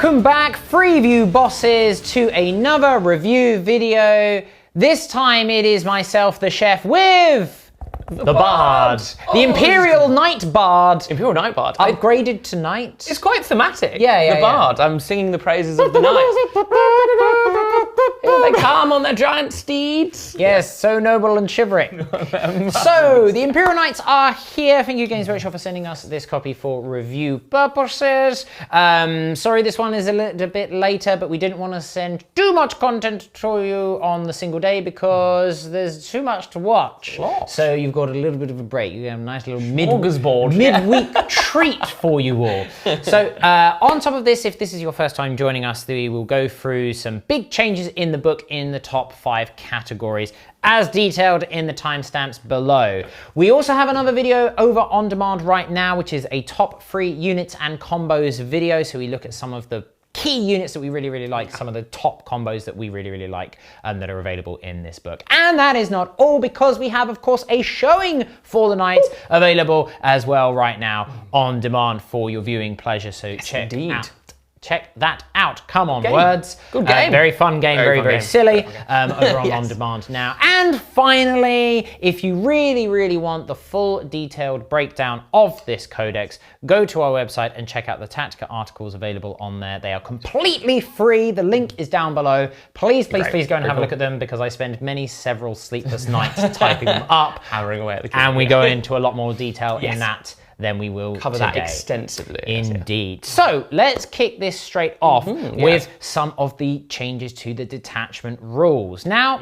Welcome back, Freeview bosses, to another review video. This time it is myself, the chef, with the Bard. The Imperial Knight Bard. Imperial Knight Bard. Upgraded to Knight. It's quite thematic. Yeah, the Bard. I'm singing the praises of the Knight. Here they come on their giant steeds. Yes, so noble and chivalric. So, the Imperial Knights are here. Thank you, Games Workshop, for sending us this copy for review purposes. Sorry this one is a little bit later, but we didn't want to send too much content to you on the single day because there's too much to watch. So you've got a little bit of a break. You have a nice little midweek treat for you all. So on top of this, if this is your first time joining us, we will go through some big changes in the book in the top 5 categories, as detailed in the timestamps below. We also have another video over on demand right now, which is a top 3 units and combos video. So we look at some of the key units that we really like, some of the top combos that we really like that are available in this book. And that is not all, because we have, of course, a showing for the Knights available as well right now on demand for your viewing pleasure. So check that out. Come on, words. Good game. Very fun game, very silly. Over on demand now. And finally, if you really want the full detailed breakdown of this codex, go to our website and check out the Tactica articles available on there. They are completely free. The link is down below. Please go and have a look at them, because I spend several sleepless nights typing them up, hammering away at the and we go into a lot more detail in that than we will cover today. that extensively. Indeed. So let's kick this straight off with some of the changes to the detachment rules. Now,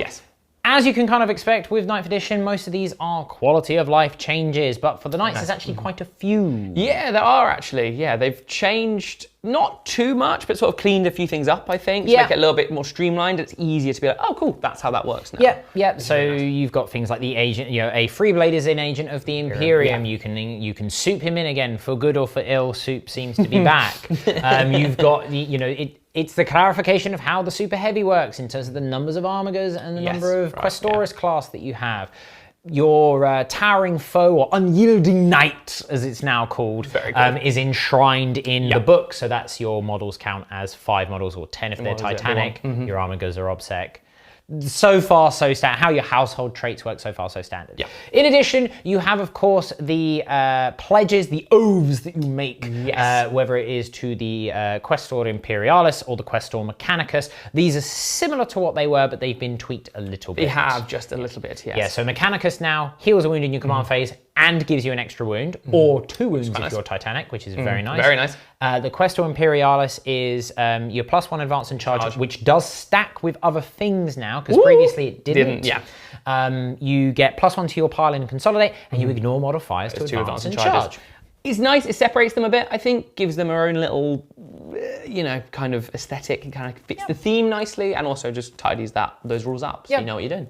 as you can kind of expect with 9th edition, most of these are quality of life changes, but for the Knights, there's actually quite a few. Yeah, there are actually. Yeah, they've changed not too much, but sort of cleaned a few things up, I think, to make it a little bit more streamlined. It's easier to be like, oh, cool, that's how that works now. Yeah. So you've got things like the agent, a Freeblade is an agent of the Imperium. You can soup him in again, for good or for ill. Soup seems to be back. You've got it's the clarification of how the super heavy works in terms of the numbers of armigers and the number of Questoris class that you have. Your towering foe, or unyielding knight, as it's now called, is enshrined in the book. So that's your models count as 5 models, or 10 if they're Titanic. Your armigers are obsec. So far, so standard. How your household traits work, so far, so standard. In addition, you have, of course, the pledges, the oaths that you make, whether it is to the Questor Imperialis or the Questor Mechanicus. These are similar to what they were, but they've been tweaked a little bit. They have, just a little bit, yes. Yeah, so Mechanicus now heals a wound in your command phase and gives you an extra wound, or 2 wounds if you're Titanic, which is very nice. Very nice. The Questor Imperialis is your +1 advance and charge, which does stack with other things now, because previously it didn't. You get +1 to your pile and consolidate, and you ignore modifiers to advance and charge. It's nice, it separates them a bit, I think, gives them their own little, kind of aesthetic, and kind of fits the theme nicely, and also just tidies those rules up, so you know what you're doing.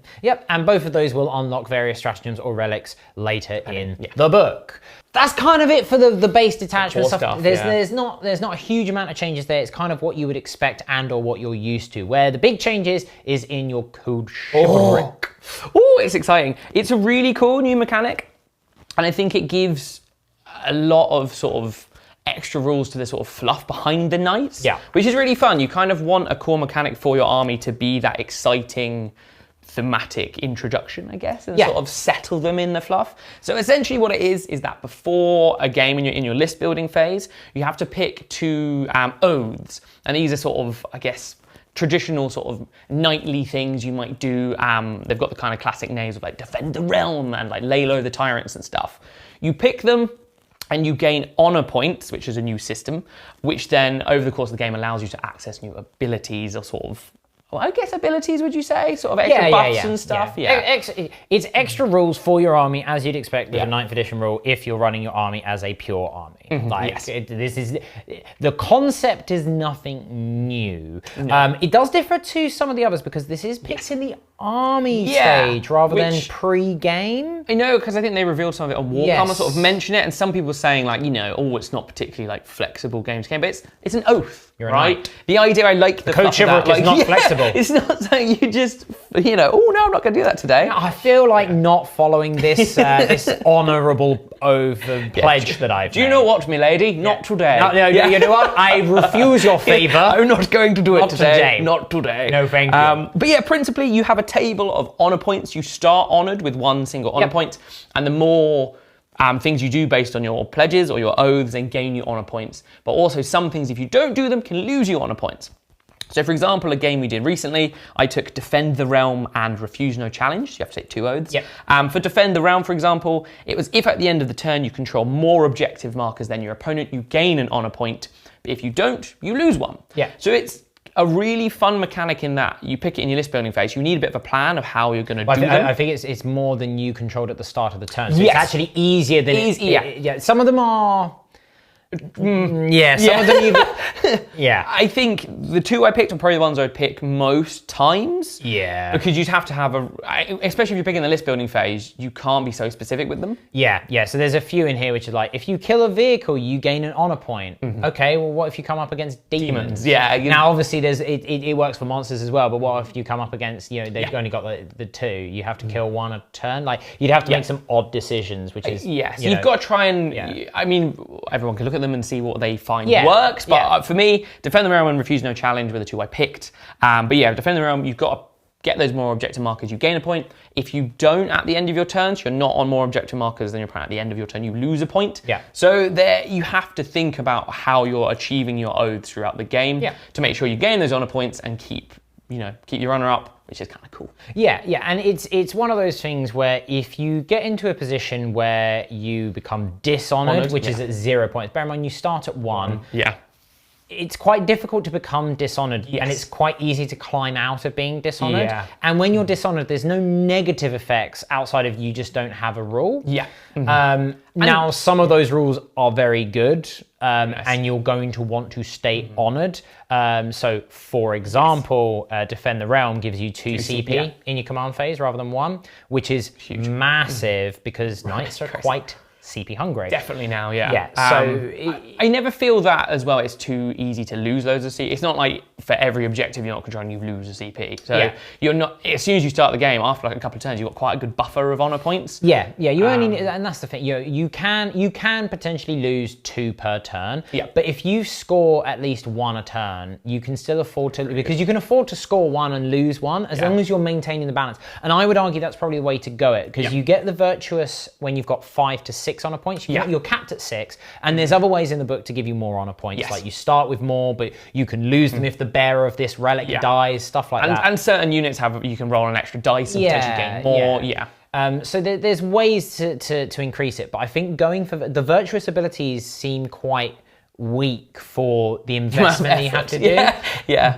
And both of those will unlock various stratagems or relics later in the book. That's kind of it for the base detachment stuff. There's not a huge amount of changes there. It's kind of what you would expect or what you're used to. Where the big changes is in your code Chivalric. Oh, it's exciting. It's a really cool new mechanic, and I think it gives a lot of sort of extra rules to the sort of fluff behind the Knights, which is really fun. You kind of want a core mechanic for your army to be that exciting thematic introduction, I guess, and sort of settle them in the fluff. So essentially what it is that before a game in your list building phase, you have to pick 2 oaths, and these are sort of, I guess, traditional sort of knightly things you might do. They've got the kind of classic names of like Defend the Realm and like Lay Low the Tyrants and stuff. You pick them, and you gain honor points, which is a new system, which then over the course of the game allows you to access new abilities, or sort of, well, I guess abilities, would you say? Sort of extra buffs and stuff? It's extra rules for your army, as you'd expect with a 9th edition rule, if you're running your army as a pure army. The concept is nothing new. It does differ to some of the others, because this is picked in the army stage rather than pre-game. I know, because I think they revealed some of it on Warhammer, sort of mention it, and some people were saying like, it's not particularly like flexible games game, but it's an oath. Right? The idea, I like the code Chivalric is not flexible. It's not something you just, oh no, I'm not going to do that today. I feel like not following this this honourable oath of pledge that I've Do you know what Not me, lady. Not today. No, you know what? I refuse your favour. I'm not going to do it today. Not today. No, thank you. But yeah, principally, you have a table of honour points. You start honoured with one single honour point, and the more things you do based on your pledges or your oaths, then gain you honour points. But also some things, if you don't do them, can lose you honour points. So for example, a game we did recently, I took Defend the Realm and Refuse No Challenge. So you have to take 2 oaths. For Defend the Realm, for example, it was if at the end of the turn you control more objective markers than your opponent, you gain an honour point. But if you don't, you lose one. So it's a really fun mechanic in that you pick it in your list building phase. You need a bit of a plan of how you're going to do them. I think it's more than you controlled at the start of the turn. So it's actually easier than some of them are. Some of them I think the 2 I picked are probably the ones I'd pick most times. Because you'd have to have especially if you're picking the list building phase, you can't be so specific with them. So there's a few in here which is like, if you kill a vehicle, you gain an honour point. Okay, well, what if you come up against demons? Now, obviously, it works for monsters as well, but what if you come up against, they've only got the 2, you have to kill 1 a turn? Like, you'd have to make some odd decisions, which is... You've got to try and... I mean, everyone can look at them and see what they find works, but for me, Defend the Realm and Refuse No Challenge were the 2 I picked. But yeah, Defend the Realm, you've got to get those more objective markers, you gain a point. If you don't at the end of your turns, you're not on more objective markers than your opponent at the end of your turn, you lose a point. So there, you have to think about how you're achieving your oaths throughout the game to make sure you gain those honour points and keep your runner up, which is kind of cool. And it's one of those things where if you get into a position where you become dishonoured, which is at 0 points, bear in mind you start at 1. It's quite difficult to become dishonoured, and it's quite easy to climb out of being dishonoured. And when you're dishonoured, there's no negative effects outside of you just don't have a rule. Now, some of those rules are very good, and you're going to want to stay honoured. So, for example, Defend the Realm gives you 2 CP in your command phase rather than 1, which is huge, massive, because Knights are quite CP hungry. Definitely now, I never feel that as well. It's too easy to lose loads of CP. It's not like for every objective you're not controlling, you lose a CP. So you're not, as soon as you start the game, after like a couple of turns, you've got quite a good buffer of honour points. You only, and that's the thing. You can potentially lose 2 per turn. But if you score at least 1 a turn, you can still afford to, because you can afford to score 1 and lose 1 as long as you're maintaining the balance. And I would argue that's probably the way to go it, because you get the virtuous when you've got 5 to 6 honour points. You're capped at 6, and there's other ways in the book to give you more honour points. Like you start with more, but you can lose them if the bearer of this relic dies, stuff like that. And certain units you can roll an extra dice and potentially gain more. So there's ways to increase it, but I think going for the virtuous abilities seem quite weak for the investment you have to do.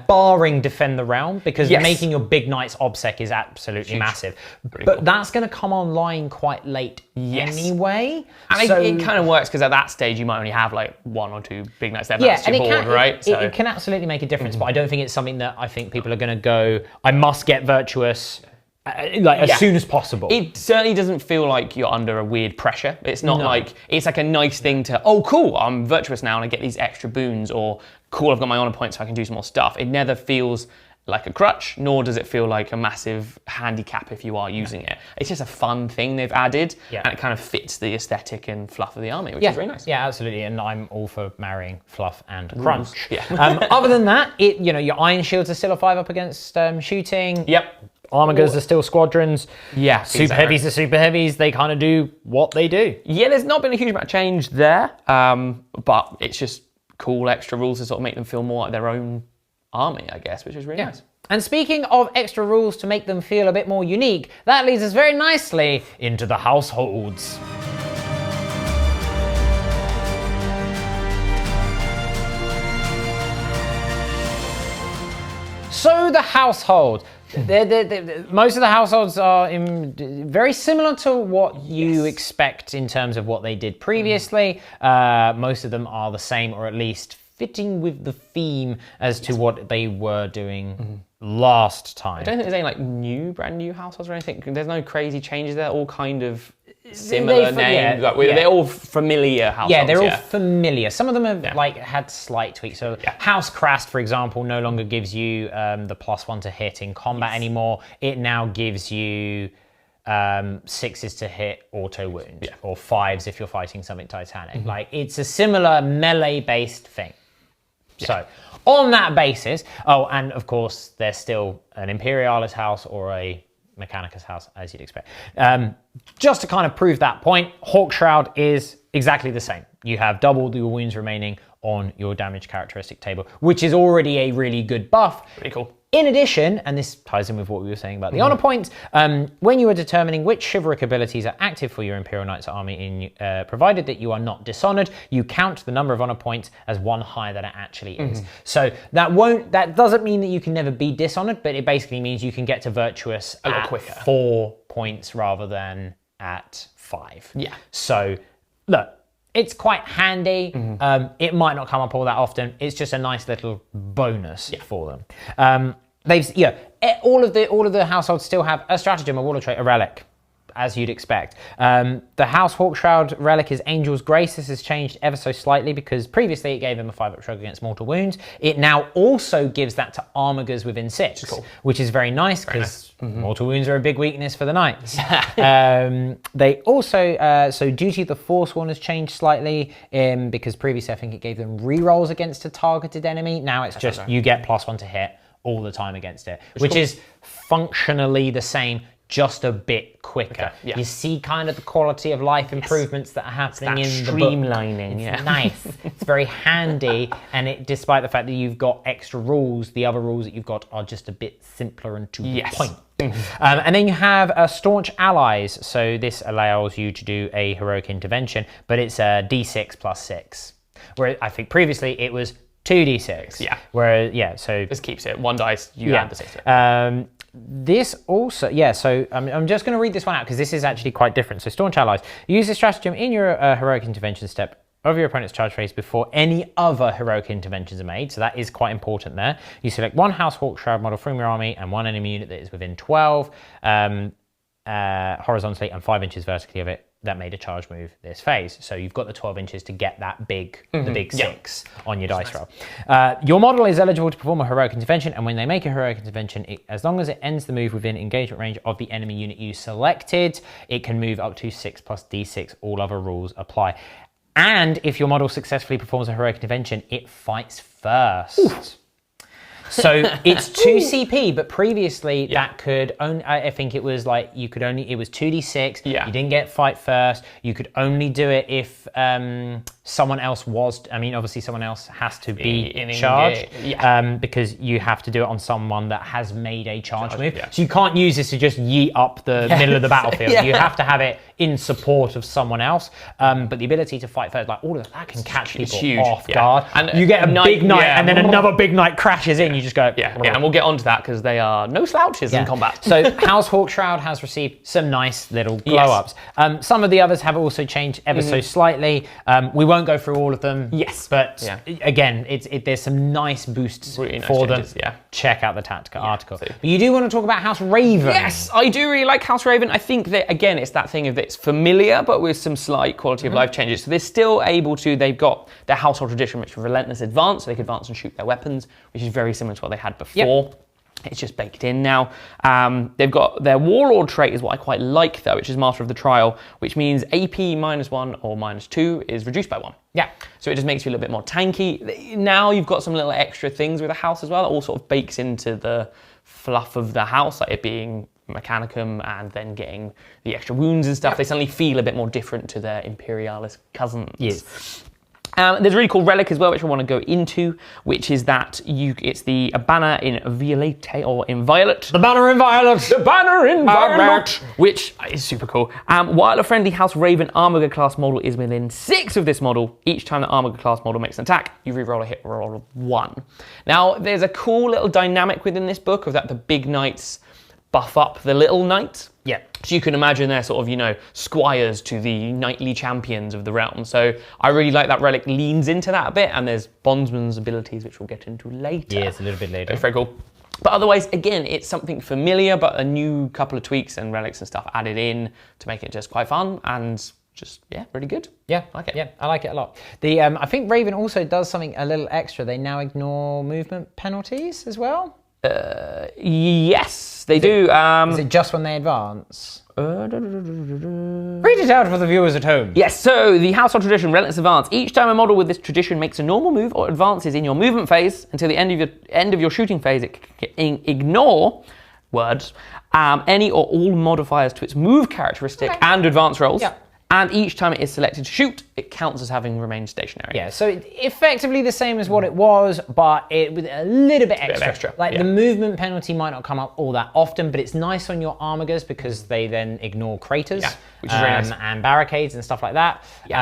Barring Defend the Realm, because making your big Knights obsec is absolutely massive. But that's going to come online quite late anyway. And it kind of works because at that stage you might only have like 1 or 2 big Knights there. That's your board, right? It can absolutely make a difference, but I don't think it's something that I think people are going to go, I must get virtuous as soon as possible. It certainly doesn't feel like you're under a weird pressure. It's not like, it's like a nice thing to, oh cool, I'm virtuous now and I get these extra boons, or cool, I've got my honour points so I can do some more stuff. It never feels like a crutch, nor does it feel like a massive handicap if you are using it. It's just a fun thing they've added, and it kind of fits the aesthetic and fluff of the army, which is very nice. Absolutely, and I'm all for marrying fluff and crunch. Other than that, your iron shields are still a 5 up against shooting. Armigers are still squadrons. Super heavies are super heavies. They kind of do what they do. There's not been a huge amount of change there, but it's just cool extra rules to sort of make them feel more like their own army, I guess, which is really nice. And speaking of extra rules to make them feel a bit more unique, that leads us very nicely into the households. So the household. Most of the households are very similar to what you expect in terms of what they did previously. Most of them are the same, or at least fitting with the theme as to what they were doing last time. I don't think there's any brand new households or anything. There's no crazy changes. They're all kind of similar names. They're all familiar households. They're all familiar. Some of them have had slight tweaks. So House Crast, for example, no longer gives you the +1 to hit in combat anymore. It now gives you 6s to hit auto wound, or 5s if you're fighting something Titanic. Like, it's a similar melee-based thing. So, on that basis, and of course, there's still an Imperialis house or a Mechanicus house, as you'd expect. Just to kind of prove that point, Hawkshroud is exactly the same. You have double your wounds remaining on your damage characteristic table, which is already a really good buff. Pretty cool. In addition, and this ties in with what we were saying about the honor points, when you are determining which chivalric abilities are active for your Imperial Knights army, provided that you are not dishonored, you count the number of honor points as one higher than it actually is. So that doesn't mean that you can never be dishonored, but it basically means you can get to virtuous a lot quicker. 4 points rather than at 5. Yeah. So look, it's quite handy. It might not come up all that often. It's just a nice little bonus for them. All of the households still have a stratagem, a warlord trait, a relic, as you'd expect. The House Hawkshroud relic is Angel's Grace. This has changed ever so slightly because previously it gave him a 5-up shrug against mortal wounds. It now also gives that to armigers within 6, which is very nice because mortal wounds are a big weakness for the knights. They also, so Duty of the Forsworn has changed slightly because previously I think it gave them rerolls against a targeted enemy. Now it's just you get +1 to hit all the time against it, which is functionally the same, just a bit quicker. You see kind of the quality of life improvements that are happening in the book. Streamlining, It's nice. It's very handy, and despite the fact that you've got extra rules, the other rules that you've got are just a bit simpler and to the point. And then you have Staunch Allies. So this allows you to do a heroic intervention, but it's a D6 + 6. Where I think previously it was 2d6. Where so this keeps it 1 dice. You add the 6. This also, so I'm just going to read this one out because this is actually quite different. So Staunch Allies, use this stratagem in your heroic intervention step of your opponent's charge phase before any other heroic interventions are made. So that is quite important there. You select 1 House Hawkshroud model from your army and 1 enemy unit that is within 12 horizontally and 5 inches vertically of it that made a charge move this phase. So you've got the 12 inches to get that the big 6 on your dice roll. Your model is eligible to perform a heroic intervention, and when they make a heroic intervention, as long as it ends the move within engagement range of the enemy unit you selected, it can move up to 6 + d6. All other rules apply. And if your model successfully performs a heroic intervention, it fights first. Oof. So it's 2 CP, but previously that could only, I think it was like, it was 2d6. You didn't get fight first. You could only do it if someone else obviously someone else has to be in charge because you have to do it on someone that has made a charge move. So you can't use this to just yeet up the middle of the battlefield. You have to have it in support of someone else. But the ability to fight first, like all of that can catch people off guard. And you get a big knight and then another big knight crashes in. You just go, and we'll get onto that because they are no slouches in combat. So House Hawkshroud has received some nice little glow-ups. Some of the others have also changed ever so slightly. We won't go through all of them. But again, there's some nice boosts for them. Check out the tactical article. But you do want to talk about House Raven. Yes, I do really like House Raven. I think that, again, it's that thing of it's familiar, but with some slight quality of life changes. So they're still able to, they've got their household tradition, which is Relentless Advance, so they can advance and shoot their weapons, which is very similar to what they had before. It's just baked in now. They've got their Warlord trait is what I quite like though, which is Master of the Trial, which means AP -1 or -2 is reduced by 1. So it just makes you a little bit more tanky. Now you've got some little extra things with the house as well. That all sort of bakes into the fluff of the house, like it being Mechanicum and then getting the extra wounds and stuff. They suddenly feel a bit more different to their Imperialis cousins. There's a really cool relic as well, which I want to go into, which is that it's the banner in Violette or in Violet. The banner in Violet. The banner in Violet, which is super cool. While a friendly House Raven Armiger class model is within 6 of this model, each time the Armiger class model makes an attack, you reroll a hit roll of 1. Now, there's a cool little dynamic within this book of that the big knights buff up the little knight. So you can imagine they're sort of, squires to the knightly champions of the realm. So I really like that relic leans into that a bit, and there's Bondsman's abilities, which we'll get into later. It's a little bit later. It's very cool. But otherwise, again, it's something familiar, but a new couple of tweaks and relics and stuff added in to make it just quite fun and just, really good. I like it. I like it a lot. I think Raven also does something a little extra. They now ignore movement penalties as well. Yes. Yes, they do. Is it just when they advance? Read it out for the viewers at home. Yes, so the household tradition, Relentless Advance. Each time a model with this tradition makes a normal move or advances in your movement phase until the end of your shooting phase, it can ignore any or all modifiers to its move characteristic and advance rolls. Yeah. And each time it is selected to shoot, it counts as having remained stationary. Yeah, so effectively the same as what it was, but it with a little bit extra. Like the movement penalty might not come up all that often, but it's nice on your armigers because they then ignore craters, which is really nice. And barricades and stuff like that. It's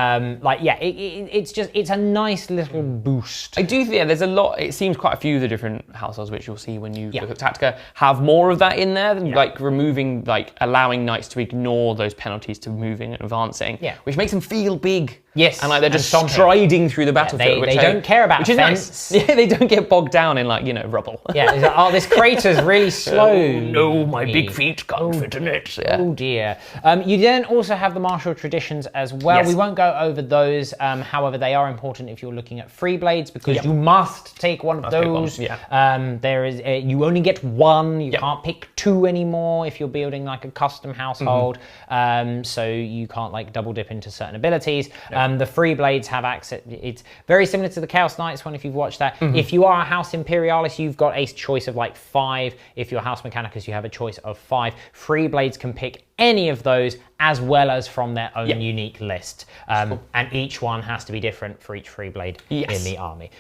a nice little boost. I do think there's a lot. It seems quite a few of the different households which you'll see when you look at Tactica have more of that in there than like removing, like allowing knights to ignore those penalties to moving and advancing. Which makes them feel big. Yes, and like they're just striding through the battlefield. They don't care about fence. Yeah, they don't get bogged down in rubble. Yeah, it's like, oh, this crater's really slow. No, my big feet can't fit in it. Yeah. Oh dear. You then also have the martial traditions as well. Yes. We won't go over those. However, they are important if you're looking at free blades because you must take one of those. There is you only get one. You can't pick two anymore if you're building like a custom household. So you can't like double dip into certain abilities. The free blades have access. It's very similar to the Chaos Knights one if you've watched that. If you are a House Imperialis, you've got a choice of like 5. If you're House Mechanicus, you have a choice of 5. Free blades can pick any of those as well as from their own unique list. And each one has to be different for each free blade in the army.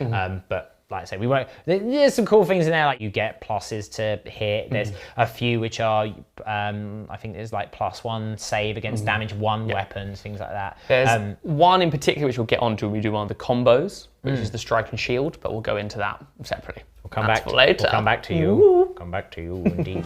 But like I say, we won't. There's some cool things in there, like you get pluses to hit. There's a few which are, I think there's like +1 save against damage 1 weapons, things like that. There's one in particular which we'll get onto when we do one of the combos, which is the strike and shield, but we'll go into that separately. We'll come back later. We'll come back to you. Come back to you, indeed.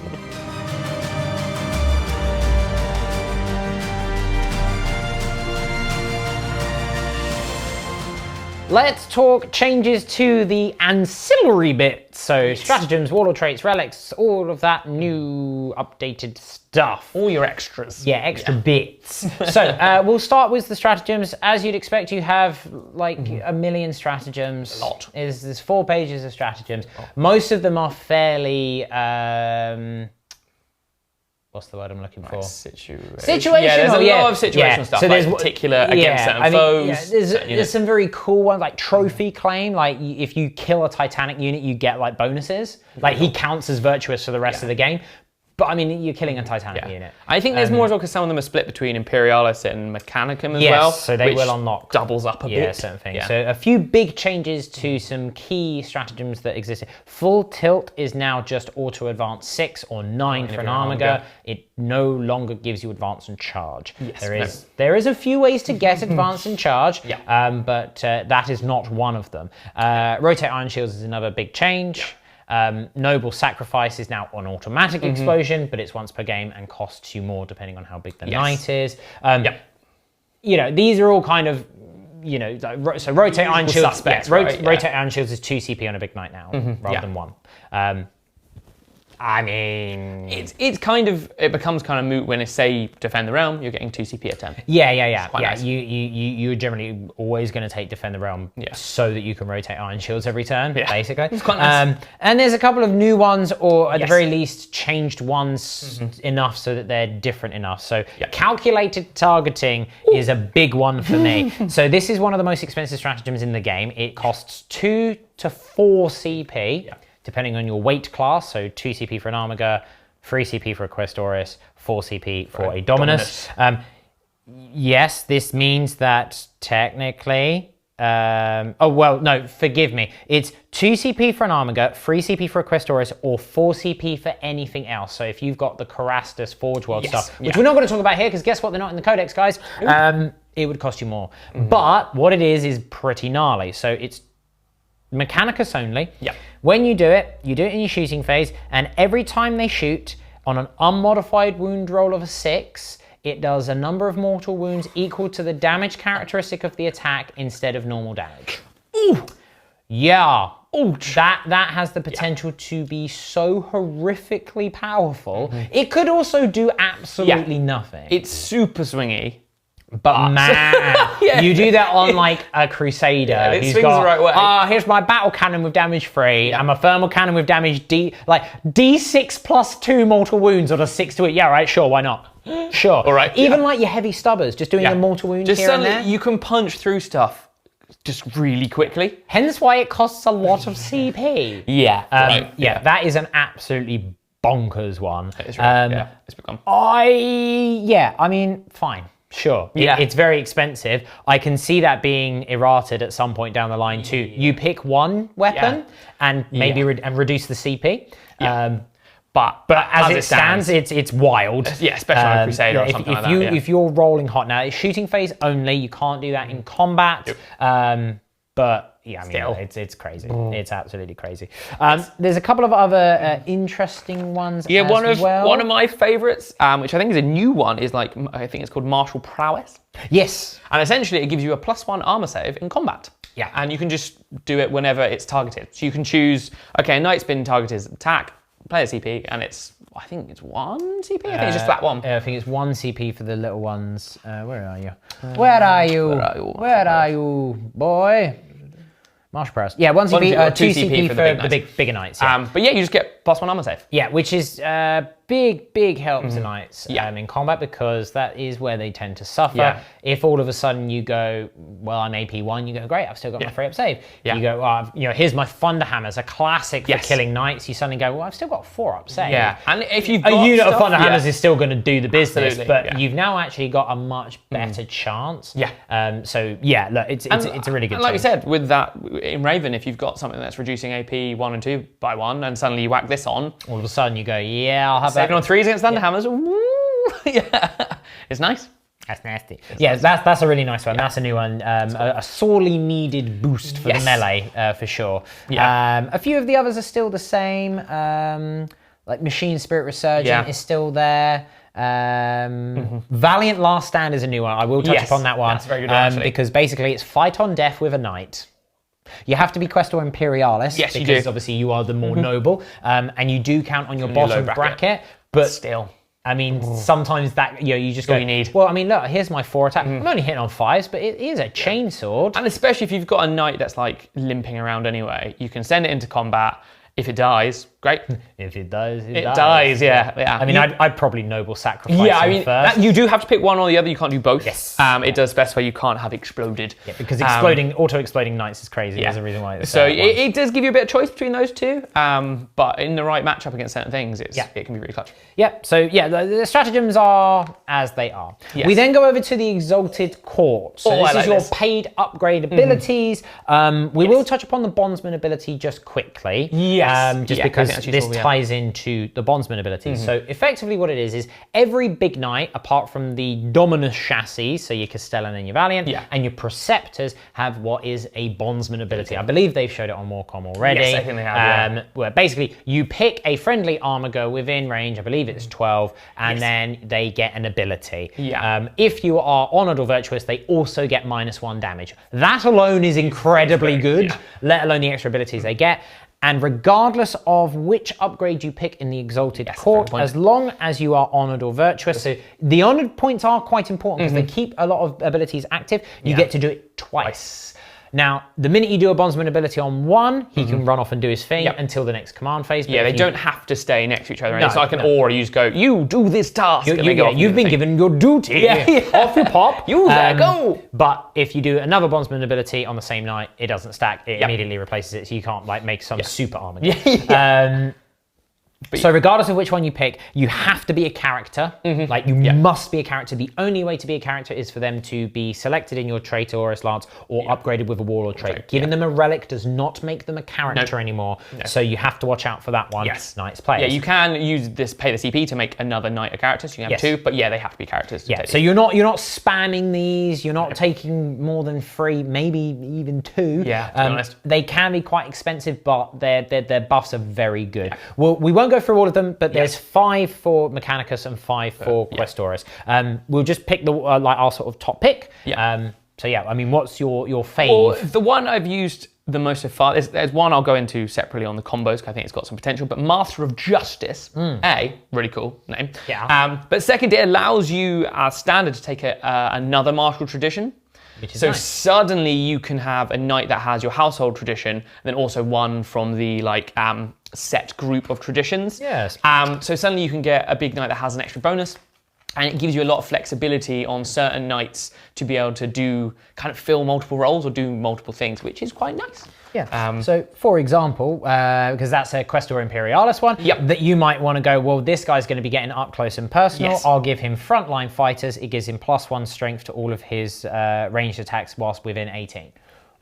Let's talk changes to the ancillary bits. So stratagems, warlord traits, relics, all of that new updated stuff. All your extras. Yeah, extra bits. So we'll start with the stratagems. As you'd expect, you have like a million stratagems. A lot. There's 4 pages of stratagems. Most of them are fairly... what's the word I'm looking for? Situational. Yeah, there's a lot of situational stuff. So there's particular against certain foes. There's some very cool ones like trophy claim. Like if you kill a Titanic unit, you get like bonuses. Like he counts as virtuous for the rest of the game. But I mean, you're killing a Titanic unit. I think there's more as well because some of them are split between Imperialis and Mechanicum as well. So they will unlock. Doubles up a bit. Yeah, certain things. So a few big changes to some key stratagems that existed. Full tilt is now just auto advance 6 or 9 for an armiger. It no longer gives you advance and charge. Yes, there is a few ways to get advance and charge, but that is not one of them. Rotate Iron Shields is another big change. Noble Sacrifice is now on automatic explosion, but it's once per game and costs you more depending on how big the knight is. You know, these are all kind of, you know, so Rotate Iron Shields. Rotate Iron Shields is 2 CP on a big knight now, rather than 1. I mean, it's kind of, it becomes kind of moot when it's, say, Defend the Realm, you're getting 2 CP at 10. Yeah. Nice. You're generally always going to take Defend the Realm so that you can rotate Iron Shields every turn, basically. It's quite nice. And there's a couple of new ones, or at the very least, changed ones enough so that they're different enough. So calculated targeting is a big one for me. So this is one of the most expensive stratagems in the game. It costs 2 to 4 CP. Depending on your weight class, so 2 CP for an armiger, 3 CP for a Questoris, 4 CP for a Dominus. Yes, this means that technically... forgive me. It's 2 CP for an armiger, 3 CP for a Questoris, or 4 CP for anything else. So if you've got the Carastus Forge World stuff, which we're not going to talk about here, because guess what? They're not in the Codex, guys. It would cost you more. But what it is pretty gnarly. So it's Mechanicus only. When you do it in your shooting phase, and every time they shoot on an unmodified wound roll of a 6, it does a number of mortal wounds equal to the damage characteristic of the attack instead of normal damage. Ooh. Yeah. Ouch. That has the potential to be so horrifically powerful. It could also do absolutely nothing. It's super swingy. But man, you do that on like a Crusader. It who's swings got, the right way. Here's my battle cannon with damage 3, and my thermal cannon with damage D6 plus 2 mortal wounds, or the 6 to it. Yeah, right, sure, why not? Sure. All right. Even like your heavy stubbers, just doing a mortal wound just here and suddenly there. you can punch through stuff just really quickly. Hence why it costs a lot of CP. Yeah. That is an absolutely bonkers one. It's right. It's become. I mean, fine. Sure. It's very expensive. I can see that being errated at some point down the line too. You pick one weapon and maybe reduce the CP. But as it stands, it's wild. Yeah, especially on a Crusader or something like that. If you're rolling hot now, it's shooting phase only. You can't do that in combat. But yeah, I mean, it's crazy. It's absolutely crazy. There's a couple of other interesting ones. Yeah, as one of my favourites, which I think is a new one, is like I think it's called Martial Prowess. Yes, and essentially it gives you a +1 armor save in combat. Yeah, and you can just do it whenever it's targeted. So you can choose. Okay, a knight's been targeted as attack. Play a CP, and I think it's 1 CP. I think it's just flat 1. I think it's 1 CP for the little ones. Where are you? Where are you? Where are you, boy? Martial Prowess. Yeah, 1 CP, 2 CP for the bigger knights. Yeah. But yeah, you just get +1 armor save. Yeah, which is big help to knights in combat, because that is where they tend to suffer. Yeah. If all of a sudden you go, well, I'm AP 1, you go, great, I've still got my 3-up save. Yeah. You go, here's my Thunderhammers, a classic for killing knights. You suddenly go, well, I've still got 4-up save. Yeah, and if you've a got unit of Thunderhammers is still going to do the business, Absolutely, but you've now actually got a much better chance. Yeah. So yeah, look, it's a really good. And like you said, with that in Raven, if you've got something that's reducing AP 1 and 2 by 1, and suddenly you whack this on, all of a sudden you go, yeah, I'll have that. Saving on 3s against Thunderhammers. Yeah, it's nice. That's nasty. That's a really nice one. That's a new one. A sorely needed boost for the melee, for sure. Yeah. A few of the others are still the same. Like Machine Spirit Resurgent is still there. Valiant Last Stand is a new one. I will touch upon that one. That's very good one, actually. Because basically it's fight on death with a knight. You have to be Questor Imperialis, because obviously you are the more noble, and you do count on your bottom bracket, but still. I mean, sometimes that, you just go, you need. Well, I mean, look, here's my 4 attack. I'm only hitting on 5s, but it is a chainsword. And especially if you've got a knight that's like limping around anyway, you can send it into combat. If it dies, great. If it dies, it dies. Yeah. I mean, I'd probably noble sacrifice. Yeah, I mean, first. you do have to pick one or the other. You can't do both. Yes. It does specify you can't have exploded. Yeah, because auto-exploding knights is crazy. There's a reason why. It's so it does give you a bit of choice between those two. But in the right matchup against certain things, it can be really clutch. Yeah. So yeah, the stratagems are as they are. Yes. We then go over to the Exalted Court. So this is your paid upgrade abilities. We will touch upon the Bondsman ability just quickly. Yes. Just because this ties into the Bondsman abilities. So effectively what it is every big knight, apart from the Dominus chassis, so your Castellan and your Valiant, and your Preceptors, have what is a Bondsman ability. I believe they've showed it on Warcom already. Yes, I think they have, where basically you pick a friendly armor go within range, I believe it's 12, and then they get an ability. If you are Honored or Virtuous, they also get -1 damage. That alone is incredibly good, let alone the extra abilities they get. And regardless of which upgrade you pick in the Exalted Court, as long as you are Honoured or Virtuous, so the Honoured points are quite important because they keep a lot of abilities active, you get to do it twice. Now, the minute you do a Bondsman ability on one, he can run off and do his thing until the next command phase. But they don't have to stay next to each other. It's like an aura. You just go, you do this task. You've been given your duty. Off you pop. You go. But if you do another Bondsman ability on the same night, it doesn't stack. It immediately replaces it, so you can't like make some super armor. So regardless of which one you pick, you have to be a character. Like you must be a character. The only way to be a character is for them to be selected in your Traitorous Lance or upgraded with a Warlord trait. Giving them a relic does not make them a character anymore. So you have to watch out for that one. Knights players. Yeah, you can use this pay the CP to make another knight a character. So you can have 2, but they have to be characters. So you're not spamming these. You're not taking more than 3, maybe even 2. To be honest. They can be quite expensive, but their buffs are very good. Well, we won't go through all of them, but there's 5 for Mechanicus and 5 for Questoris. We'll just pick the our sort of top pick. So I mean, what's your fave? Well, the one I've used the most so far. There's one I'll go into separately on the combos, because I think it's got some potential. But Master of Justice, really cool name. Yeah. But second, it allows you as standard to take another martial tradition. Which is so nice. suddenly you can have a knight that has your household tradition, and then also one from the set group of traditions. Yes. So suddenly you can get a big knight that has an extra bonus. And it gives you a lot of flexibility on certain nights to be able to fill multiple roles or do multiple things, which is quite nice. Yeah. So, for example, because that's a Questor Imperialis one, that you might want to go, well, this guy's going to be getting up close and personal. Yes. I'll give him frontline fighters. It gives him +1 strength to all of his ranged attacks whilst within 18.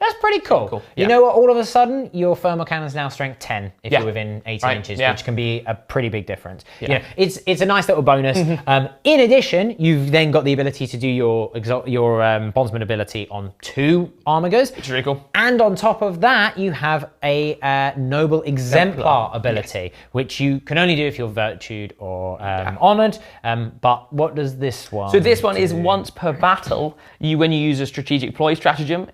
That's pretty cool. You know what? All of a sudden, your thermal cannon's now strength 10 if you're within 18 inches, which can be a pretty big difference. You know, it's a nice little bonus. In addition, you've then got the ability to do your bondsman ability on 2 armigers. Which is really cool. And on top of that, you have a noble exemplar ability, which you can only do if you're virtued or honoured. But what does this one So this one is once per battle, when you use a strategic ploy stratagem,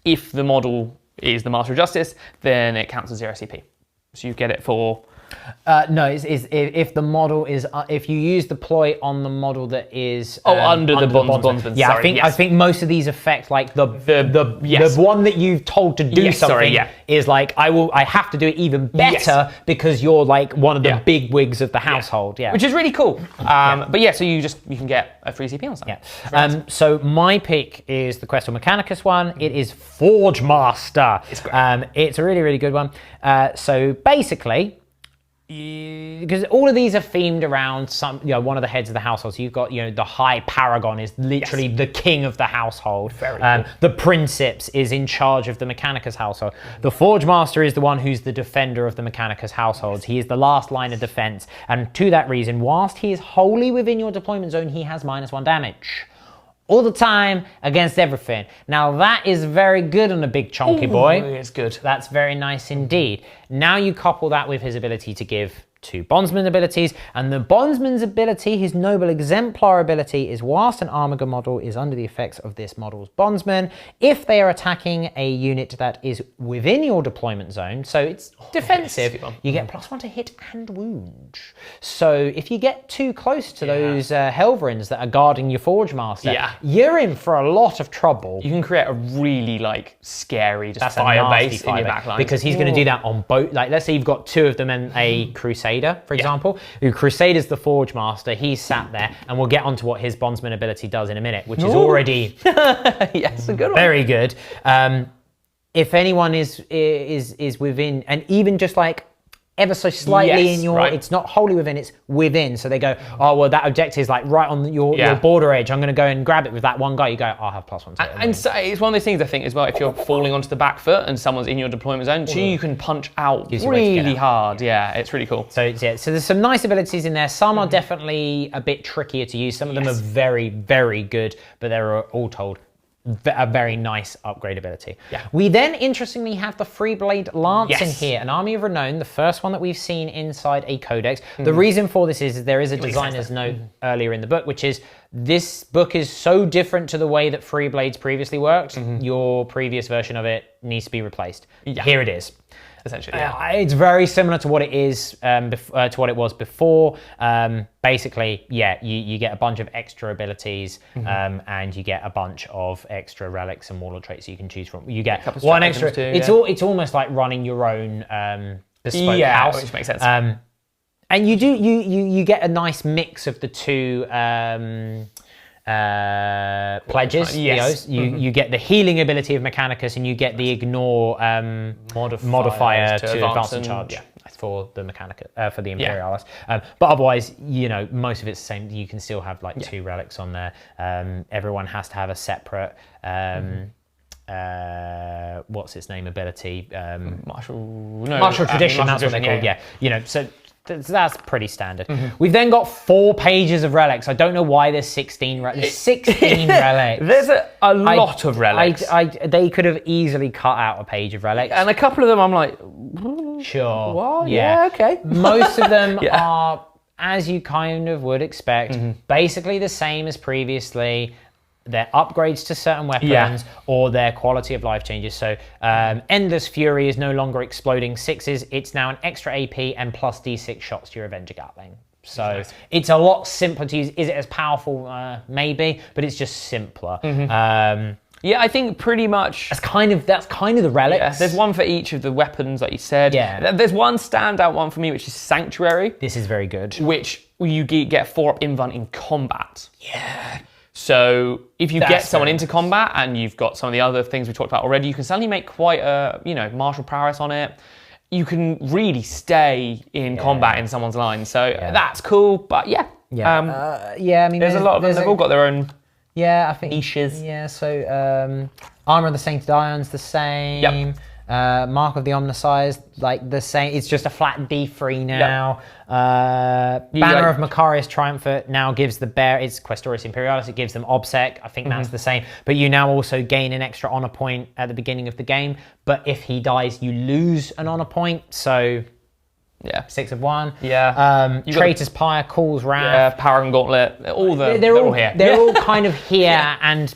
if the model is the Master of Justice, then it counts as 0 CP. So you get it for... no, if the model is... if you use the ploy on the model that is... under the bondsman. Yeah, Sorry, I think most of these affect the one that you've told to do something is I have to do it even better because you're one of the big wigs of the household. Yeah. Which is really cool. But so you can get a free CP on something. Yeah. So my pick is the Questor Mechanicus one. It is Forge Master. It's great. It's a really, really good one. So basically... because all of these are themed around one of the heads of the household. So you've got the High Paragon is literally the king of the household. Very cool. The Princeps is in charge of the Mechanicus household. The Forge Master is the one who's the defender of the Mechanicus household. He is the last line of defense, and to that reason, whilst he is wholly within your deployment zone, he has -1 damage. All the time, against everything. Now that is very good on a big chunky boy. It's good. That's very nice indeed. Now you couple that with his ability to give 2 bondsman abilities, and the bondsman's ability, his noble exemplar ability, is whilst an armiger model is under the effects of this model's bondsman, if they are attacking a unit that is within your deployment zone, so it's defensive, you get +1 to hit and wound. So if you get too close to those Helverins that are guarding your Forge Master, you're in for a lot of trouble. You can create a really scary fire base in your backline. Because he's going to do that on both. Let's say you've got 2 of them and a Crusader, for example. Who Crusader's the Forge Master. He's sat there, and we'll get onto what his bondsman ability does in a minute, which is already a good one. Very good. If anyone is within, and even just ever so slightly in your, it's not wholly within, it's within. So they go, oh, well, that objective is right on your border edge. I'm going to go and grab it with that one guy. You go, I'll have +1 to it. And so it's one of those things, I think, as well, if you're falling onto the back foot and someone's in your deployment zone, you can punch out really hard. Yeah, it's really cool. So there's some nice abilities in there. Some are definitely a bit trickier to use. Some of them are very, very good, but they're all told a very nice upgrade ability. We then interestingly have the Freeblade Lance in here, an Army of Renown, the first one that we've seen inside a Codex. The reason for this is there is a designer's note earlier in the book, which is this book is so different to the way that Freeblades previously worked, your previous version of it needs to be replaced. Here it is. Essentially, it's very similar to what it is, to what it was before. Basically, you get a bunch of extra abilities, and you get a bunch of extra relics and warlord traits that you can choose from. You get one extra. It's almost like running your own bespoke house, which makes sense. And you get a nice mix of the 2. Pledges. You get the healing ability of Mechanicus, and you get the ignore modifier to advance and charge for the for the Imperialis. But otherwise, most of it's the same. You can still have 2 relics on there. Everyone has to have a separate what's its name ability? Martial tradition. That's what they're called. Yeah. So that's pretty standard. We've then got 4 pages of relics. I don't know why there's 16 relics. 16 relics. There's a lot of relics. They could have easily cut out a page of relics. And a couple of them I'm like, sure. What? Yeah, okay. Most of them are, as you kind of would expect, basically the same as previously. their upgrades to certain weapons or their quality of life changes. So Endless Fury is no longer exploding 6s. It's now an extra AP and plus D6 shots to your Avenger Gatling. So it's a lot simpler to use. Is it as powerful? Maybe, but it's just simpler. Yeah, I think pretty much that's kind of the relics. Yeah, there's one for each of the weapons, like you said. Yeah. There's one standout one for me, which is Sanctuary. This is very good. Which you get 4-up invuln in combat. Yeah. So if you get someone into combat and you've got some of the other things we talked about already, you can suddenly make quite a martial prowess on it. You can really stay in combat in someone's line. So that's cool. But I mean, there's a lot of them. They've all got their own. Yeah, I think niches. Yeah, so Armor of the Sainted Irons the same. Yep. Mark of the Omnisized, like the same. It's just a flat D3 now. Yep. Banner of Macarius Triumphant now gives the bear. It's Questoris Imperialis. It gives them obsec. I think that's the same. But you now also gain an extra honor point at the beginning of the game. But if he dies, you lose an honor point. So. Yeah, 6 of 1. Yeah, Traitor's Pyre, Call's Wrath. Yeah, Paragon Gauntlet. They're all here. They're all kind of here and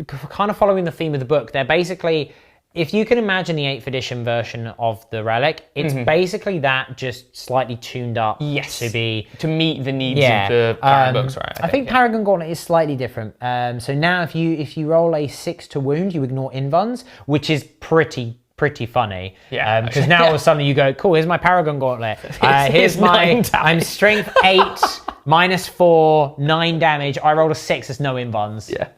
kind of following the theme of the book. They're basically, if you can imagine the 8th edition version of the relic, it's basically that just slightly tuned up to meet the needs of the Paragon books, right? I think Paragon Gauntlet is slightly different. So now if you roll a 6 to wound, you ignore invuns, which is pretty funny. Yeah. Because now all of a sudden you go, cool, here's my Paragon Gauntlet. Here's my, I'm strength 8, -4, 9 damage. I rolled a 6, there's no invuns. Yeah.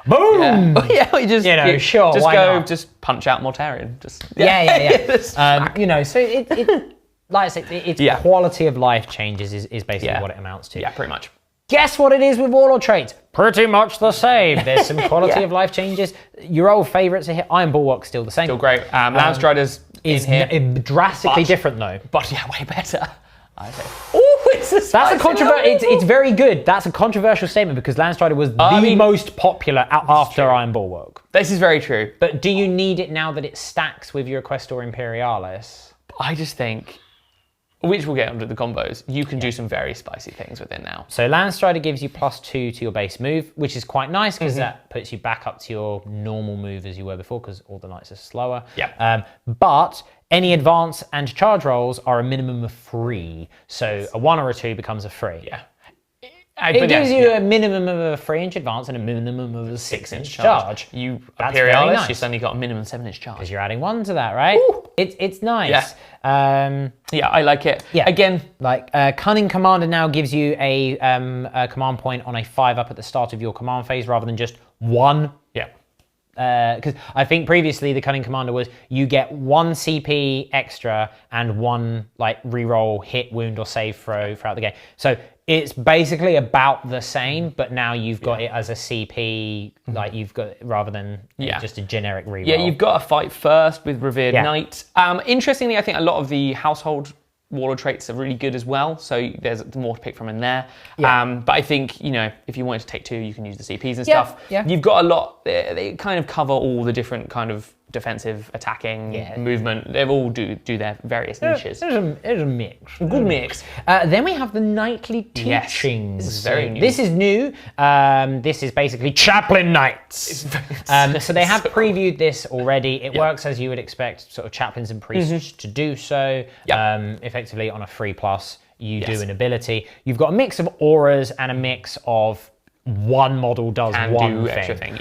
Boom! Yeah, we just, sure, just why go, not? just punch out Mortarion. Just So it like I said, it's quality of life changes is basically what it amounts to. Yeah, pretty much. Guess what it is with Warlord traits? Pretty much the same. There's some quality of life changes. Your old favourites are here. Iron Bulwark's still the same. Still great. Landstrider's is drastically different though. But way better. That's a controversial. It's very good. That's a controversial statement because Landstrider was the most popular after Iron Bulwark. This is very true. But do you need it now that it stacks with your Questor Imperialis? I just think, which we'll get under the combos, you can do some very spicy things with it now. So Landstrider gives you +2 to your base move, which is quite nice because that puts you back up to your normal move as you were before because all the knights are slower. Yeah. But any advance and charge rolls are a minimum of 3. So a 1 or a 2 becomes a 3. Yeah. It gives you a minimum of a 3-inch advance and a minimum of a 6-inch charge. You That's Imperialis, very nice. you suddenly got a minimum 7-inch charge. Because you're adding 1 to that, right? Ooh. It's nice. Yeah. I like it. Yeah. Again, like Cunning Commander now gives you a command point on a 5-up at the start of your command phase rather than just 1. Yeah. Because I think previously the Cunning Commander was you get 1 CP extra and 1 like reroll, hit, wound, or save throw throughout the game. So it's basically about the same, but now you've got it as a CP, like you've got rather than just a generic reroll. Yeah, you've got to fight first with Revered Knight. Interestingly, I think a lot of the household Warlord traits are really good as well, so there's more to pick from in there. Yeah. But I think, if you wanted to take 2, you can use the CPs and stuff. Yeah. You've got a lot, they kind of cover all the different kind of defensive, attacking, movement. They all do their various niches. It's a mix. Good mix. Then we have the nightly teachings. This is very new. This is new. This is basically Chaplain Knights. So they have previewed this already. It works as you would expect sort of chaplains and priests to do so. Effectively on a 3+, you do an ability. You've got a mix of auras and a mix of one model does one thing. Extra thing.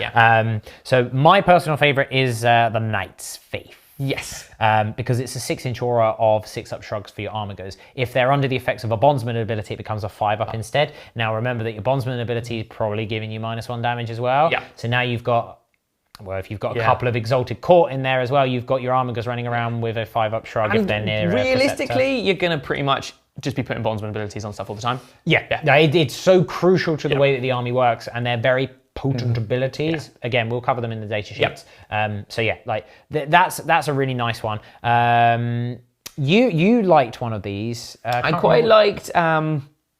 So my personal favorite is the Knight's Faith. Yes. Because it's a 6-inch aura of 6-up shrugs for your armigers. If they're under the effects of a bondsman ability, it becomes a 5-up instead. Now remember that your bondsman ability is probably giving you -1 damage as well. Yeah. So now you've got, if you've got a couple of Exalted Court in there as well, you've got your armigers running around with a 5-up shrug if they're near realistically, you're going to pretty much just be putting bondsman abilities on stuff all the time. It's so crucial to the way that the army works, and they're very potent abilities. Again, we'll cover them in the data sheets. That's a really nice one. You liked one of these. I quite liked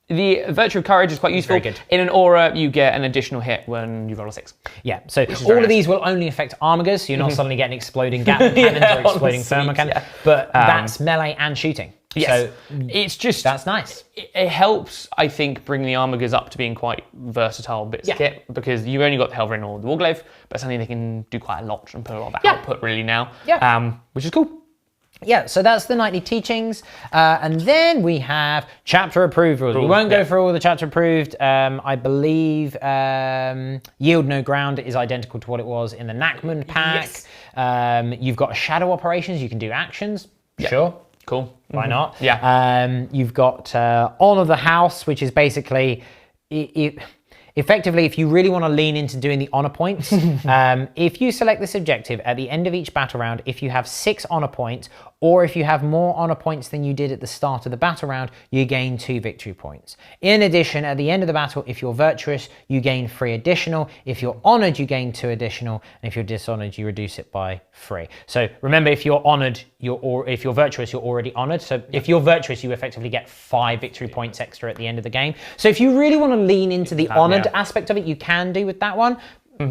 the Virtue of Courage is quite useful. Very good. In an aura, you get an additional hit when you roll a 6. Yeah, so all of these will only affect armigers, so you're not suddenly getting exploding Gatling cannons or exploding thermal cannons, but that's melee and shooting. Yes. So it's just... That's nice. It helps, I think, bring the Armigers up to being quite versatile bits of kit, because you've only got the Helverin or the Warglaive, but suddenly they can do quite a lot and put a lot of output really now, which is cool. Yeah, so that's the nightly teachings. And then we have chapter approved rules. We won't go through all the chapter approved. I believe Yield No Ground is identical to what it was in the Nachman pack. Yes. You've got shadow operations. You can do actions. Yep. Sure. Cool. Why not? Yeah. You've got Honor the House, which is basically... Effectively, if you really want to lean into doing the honor points, if you select this objective at the end of each battle round, if you have 6 honor points, or if you have more honor points than you did at the start of the battle round, you gain 2 victory points. In addition, at the end of the battle, if you're virtuous, you gain 3 additional. If you're honored, you gain 2 additional. And if you're dishonored, you reduce it by 3. So remember, if you're honored, if you're virtuous, you're already honored. So if you're virtuous, you effectively get 5 victory points extra at the end of the game. So if you really want to lean into the honored aspect of it, you can do with that one.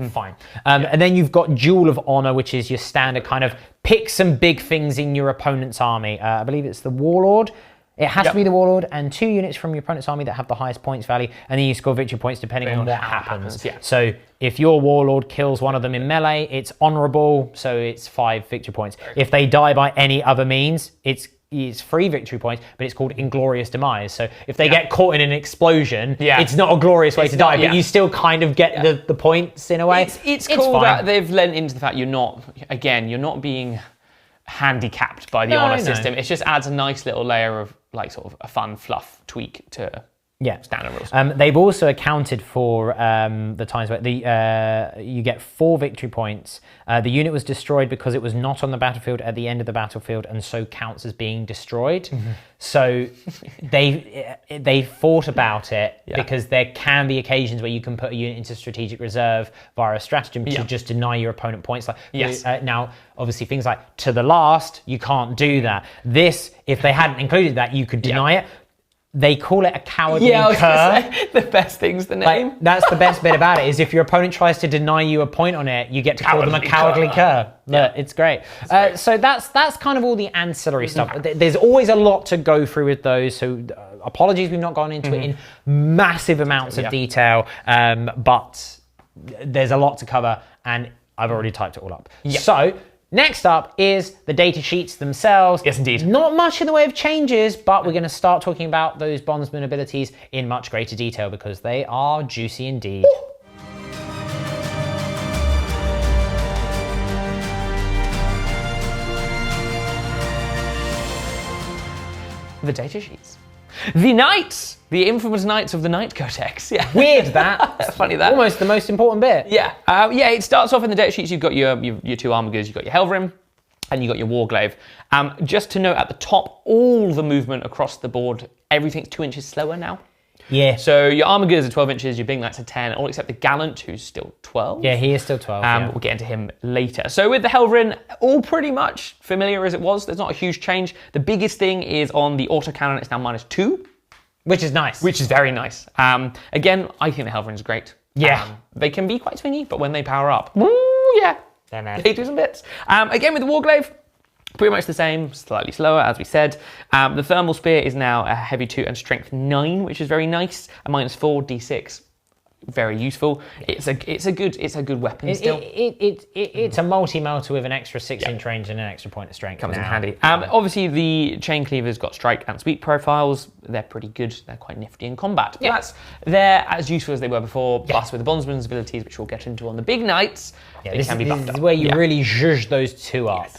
Fine. And then you've got Jewel of Honor, which is your standard kind of pick some big things in your opponent's army. I believe it's the Warlord. It has to be the Warlord and 2 units from your opponent's army that have the highest points value, and then you score victory points depending on what happens. So if your Warlord kills one of them in melee, it's honorable, so it's 5 victory points. If they die by any other means, it's 3 victory points, but it's called Inglorious Demise. So if they get caught in an explosion, it's not a glorious way to die, but you still kind of get the points in a way. It's cool that they've lent into the fact you're not being handicapped by the honor system. It just adds a nice little layer of like sort of a fun fluff tweak to standard rules. They've also accounted for the times where you get 4 victory points. The unit was destroyed because it was not on the battlefield at the end of the battlefield, and so counts as being destroyed. So they thought about it because there can be occasions where you can put a unit into strategic reserve via a stratagem to just deny your opponent points. Like now, obviously, things like to the last, you can't do that. This, if they hadn't included that, you could deny it. They call it a cowardly cur. The best thing's the name. Like, that's the best bit about it, is if your opponent tries to deny you a point on it, you get to call them a cowardly cur. Look, it's great. So that's kind of all the ancillary stuff. There's always a lot to go through with those, so apologies we've not gone into it in massive amounts of detail, but there's a lot to cover, and I've already typed it all up. So next up is the data sheets themselves. Yes, indeed. Not much in the way of changes, but we're going to start talking about those bondsman abilities in much greater detail because they are juicy indeed. The data sheets. The Knights! The infamous Knights of the Knight Codex. Weird that. Funny that. Almost the most important bit. It starts off in the data sheets. You've got your 2 Armigers, you've got your Helverin, and you've got your Warglaive. Just to note at the top, all the movement across the board, everything's 2 inches slower now. Yeah. So your Armigers are 12 inches, your Big Knights are 10, all except the Gallant, who's still 12. Yeah, he is still 12. We'll get into him later. So with the Helverin, all pretty much familiar as it was. There's not a huge change. The biggest thing is on the autocannon, it's now -2. Which is nice. Which is very nice. Again, I think the Helverin's great. Yeah. They can be quite swingy, but when they power up, they do some bits. Again, with the Warglaive, pretty much the same, slightly slower, as we said. The Thermal Spear is now a heavy 2 and strength 9, which is very nice. A -4 D6, very useful. It's a good weapon still. It's a multi-melter with an extra 6-inch range and an extra point of strength. Comes in handy. Obviously, the Chain Cleaver's got strike and sweep profiles. They're pretty good. They're quite nifty in combat. But they're as useful as they were before. Plus, with the Bondsman's abilities, which we'll get into on the Big Knights, they can be buffed up. This is where you really zhuzh those 2 up.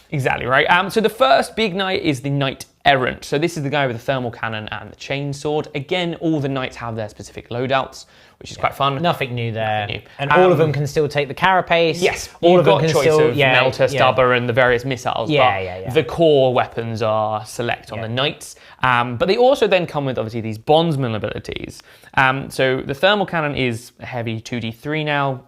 Exactly right. So the first big knight is the Knight Errant. So this is the guy with the thermal cannon and the chain sword. Again, all the knights have their specific loadouts, which is quite fun. Nothing new there. And all of them can still take the carapace. Yes, all of them can choice still, of melter, stubber, and the various missiles. But the core weapons are select on the knights. But they also then come with obviously these bondsman abilities. So the thermal cannon is a heavy 2d3 now.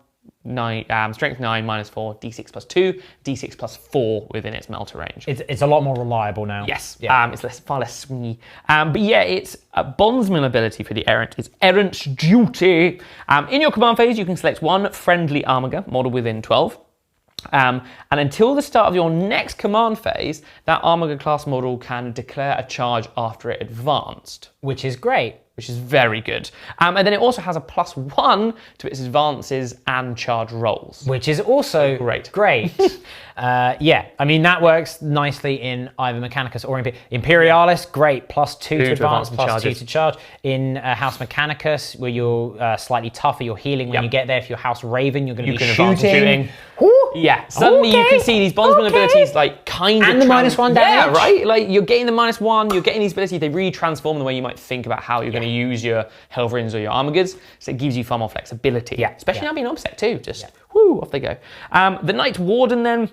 Strength 9, -4, D6 +2, D6 +4 within its melter range. It's a lot more reliable now. Yes, it's far less swingy. But it's a bondsman ability for the Errant. It's Errant's Duty. In your command phase, you can select 1 friendly Armiger, model within 12. And until the start of your next command phase, that Armor class model can declare a charge after it advanced. Which is great. Which is very good. And then it also has a +1 to its advances and charge rolls. Which is also great. Yeah, I mean, that works nicely in either Mechanicus or Imperialis, great, +2 to advance, +2 to charge. In House Mechanicus, where you're slightly tougher, you're healing when you get there. If you're House Raven, you're going to be shooting. Yeah, suddenly you can see these bondsman abilities like kind of... And the -1 damage. Yeah, right? Like, you're getting the -1, you're getting these abilities, they really transform the way you might think about how you're going to use your Helverins or your Armor Goods, so it gives you far more flexibility. Yeah. Especially now being OBSEC too, just whoo, off they go. The Knight Warden then,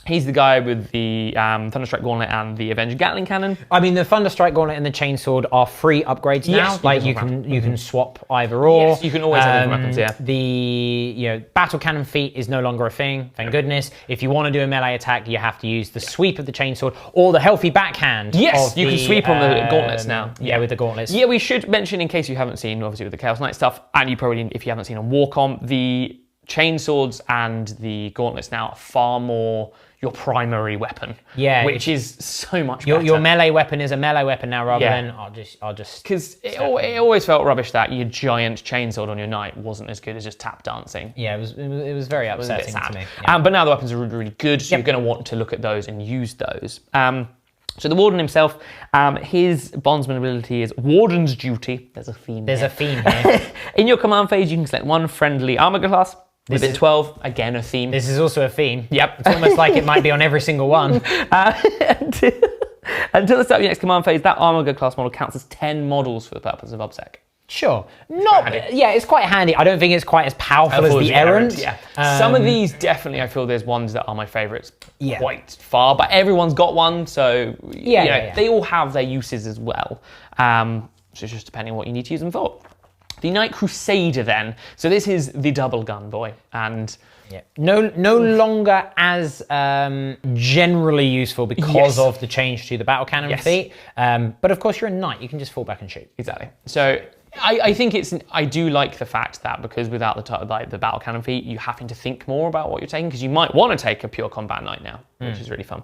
he's the guy with the Thunderstrike Gauntlet and the Avenger Gatling Cannon. I mean, the Thunderstrike Gauntlet and the Chainsword are free upgrades now. Like you can swap either or. Yes, you can always have different weapons. Yeah. The Battle Cannon feat is no longer a thing. Thank goodness. If you want to do a melee attack, you have to use the sweep of the Chainsword or the Healthy Backhand. Yes, you can sweep on the gauntlets now. Yeah, with the gauntlets. Yeah, we should mention in case you haven't seen, obviously with the Chaos Knight stuff, and you probably, if you haven't seen on Warcom, the Chainswords and the gauntlets now are far more your primary weapon, which is so much better. Your melee weapon is a melee weapon now rather than I'll just because it always felt rubbish that your giant chainsword on your knight wasn't as good as just tap dancing. Yeah, it was very upsetting to me. Yeah. But now the weapons are really, really good, so you're going to want to look at those and use those. So the Warden himself, his bondsman ability is Warden's Duty. There's a theme. There's a theme here. In your command phase, you can select one friendly armor class. Within 12, again a theme. This is also a theme. Yep. It's almost like it might be on every single one. Until the start of your next command phase, that armor class model counts as 10 models for the purpose of OBSEC. Sure. It's quite handy. I don't think it's quite as powerful as the Errant. Yeah. Some of these definitely, I feel there's ones that are my favourites quite far, but everyone's got one, so they all have their uses as well. So it's just depending on what you need to use them for. The Knight Crusader then. So this is the double gun boy, and no longer as generally useful because of the change to the battle cannon feat. But of course, you're a knight; you can just fall back and shoot. Exactly. So I think I do like the fact that because without the battle cannon feat, you're having to think more about what you're taking because you might want to take a pure combat knight now, which is really fun.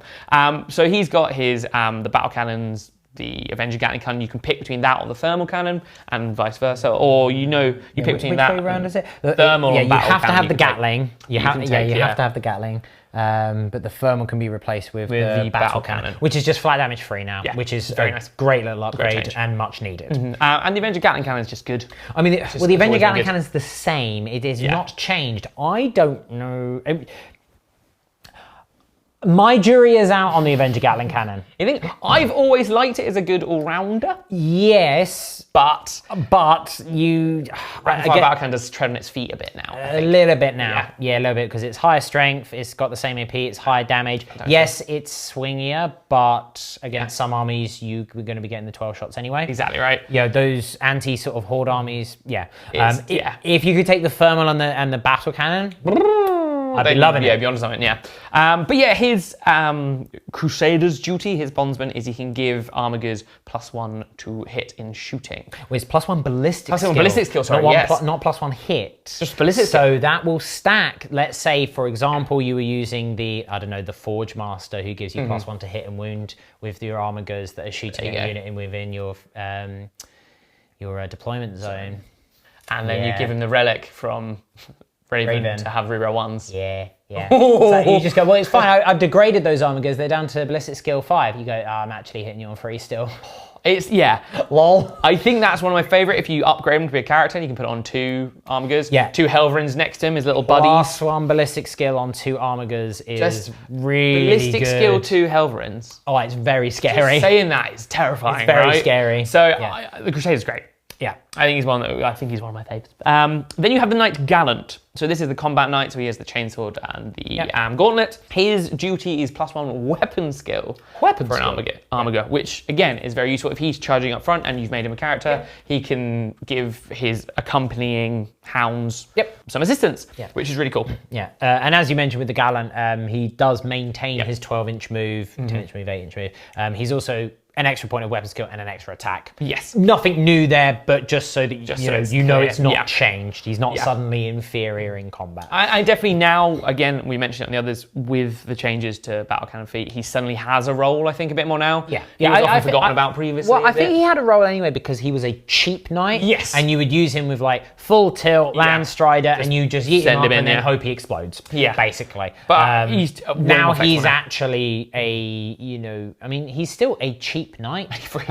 So he's got his the battle cannons. The Avenger Gatling Cannon, you can pick between that or the Thermal Cannon, and vice versa. Or you pick between that. Which way round is it? Thermal. Yeah, you have to have the Gatling. You have to have the Gatling. But the Thermal can be replaced with the Battle Cannon, which is just flat damage free now, which is very nice. Great little upgrade and much needed. And the Avenger Gatling Cannon is just good. I mean, the Avenger Gatling Cannon is the same. It is not changed. I don't know. My jury is out on the Avenger Gatling Cannon. You think I've always liked it as a good all-rounder? Yes, but you Battle Cannon does tread on its feet a bit now. A little bit now. Yeah, a little bit because it's higher strength. It's got the same AP. It's higher damage. Yes, it's swingier, but against some armies, you're going to be getting the 12 shots anyway. Exactly right. Yeah, those anti sort of horde armies. Yeah. If you could take the Thermal and the Battle Cannon. I'd be loving it. Yeah, be onto something, but his Crusader's Duty, his bondsman, is he can give armor goods +1 to hit in shooting. Well, it's +1 ballistic skill. +1 ballistic skill, sorry, not +1 hit. Just ballistic skill. So that will stack, let's say, for example, you were using the Forge Master, who gives you +1 to hit and wound with your armor goods that are shooting a unit within your deployment zone. And then you give him the relic from... Raven to have reroll ones. Yeah. So you just go, well, it's fine. I've degraded those armor goods. They're down to ballistic skill 5. You go, I'm actually hitting you on 3 still. Lol. I think that's one of my favourite. If you upgrade him to be a character, you can put it on 2 armor goods. Yeah. 2 Helverins next to him, his little buddies. +1 ballistic skill on 2 armor goods is just really ballistic good. Skill 2 Helverins. Oh, it's very scary. Just saying that is terrifying. It's very scary. So the Crusader's great. Yeah, I think he's one of my favourites. Then you have the Knight Gallant. So this is the combat knight. So he has the chainsword and the gauntlet. His duty is +1 weapon skill for an armor gun, which again is very useful. If he's charging up front and you've made him a character, he can give his accompanying hounds some assistance, which is really cool. Yeah, and as you mentioned with the Gallant, he does maintain his 12-inch move, 10-inch move, 8-inch move. He's also an extra point of weapon skill and an extra attack. Yes. Nothing new there, but just so that you know it's not changed. He's not suddenly inferior in combat. I definitely now, again, we mentioned it on the others, with the changes to Battle Cannon Feet, he suddenly has a role, I think, a bit more now. Yeah. He was often forgotten about previously. Well, I think he had a role anyway because he was a cheap knight. Yes. And you would use him with like full tilt, Land Strider, and you just yeet him up and then hope he explodes. Yeah. Basically. But now he's actually he's still a cheap knight. For a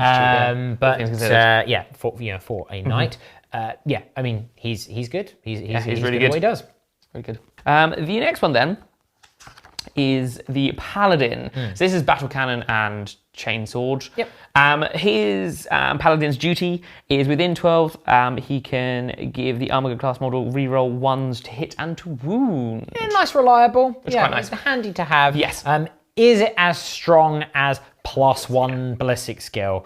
knight. I mean, he's good. He's really good at what he does. Very good. The next one then is the Paladin. So this is Battle Cannon and Chainsword. Yep. His Paladin's duty is within 12. He can give the Armor class model reroll 1s to hit and to wound. Yeah, nice, reliable. It's quite nice. It's handy to have. Yes. Is it as strong as +1 ballistic skill?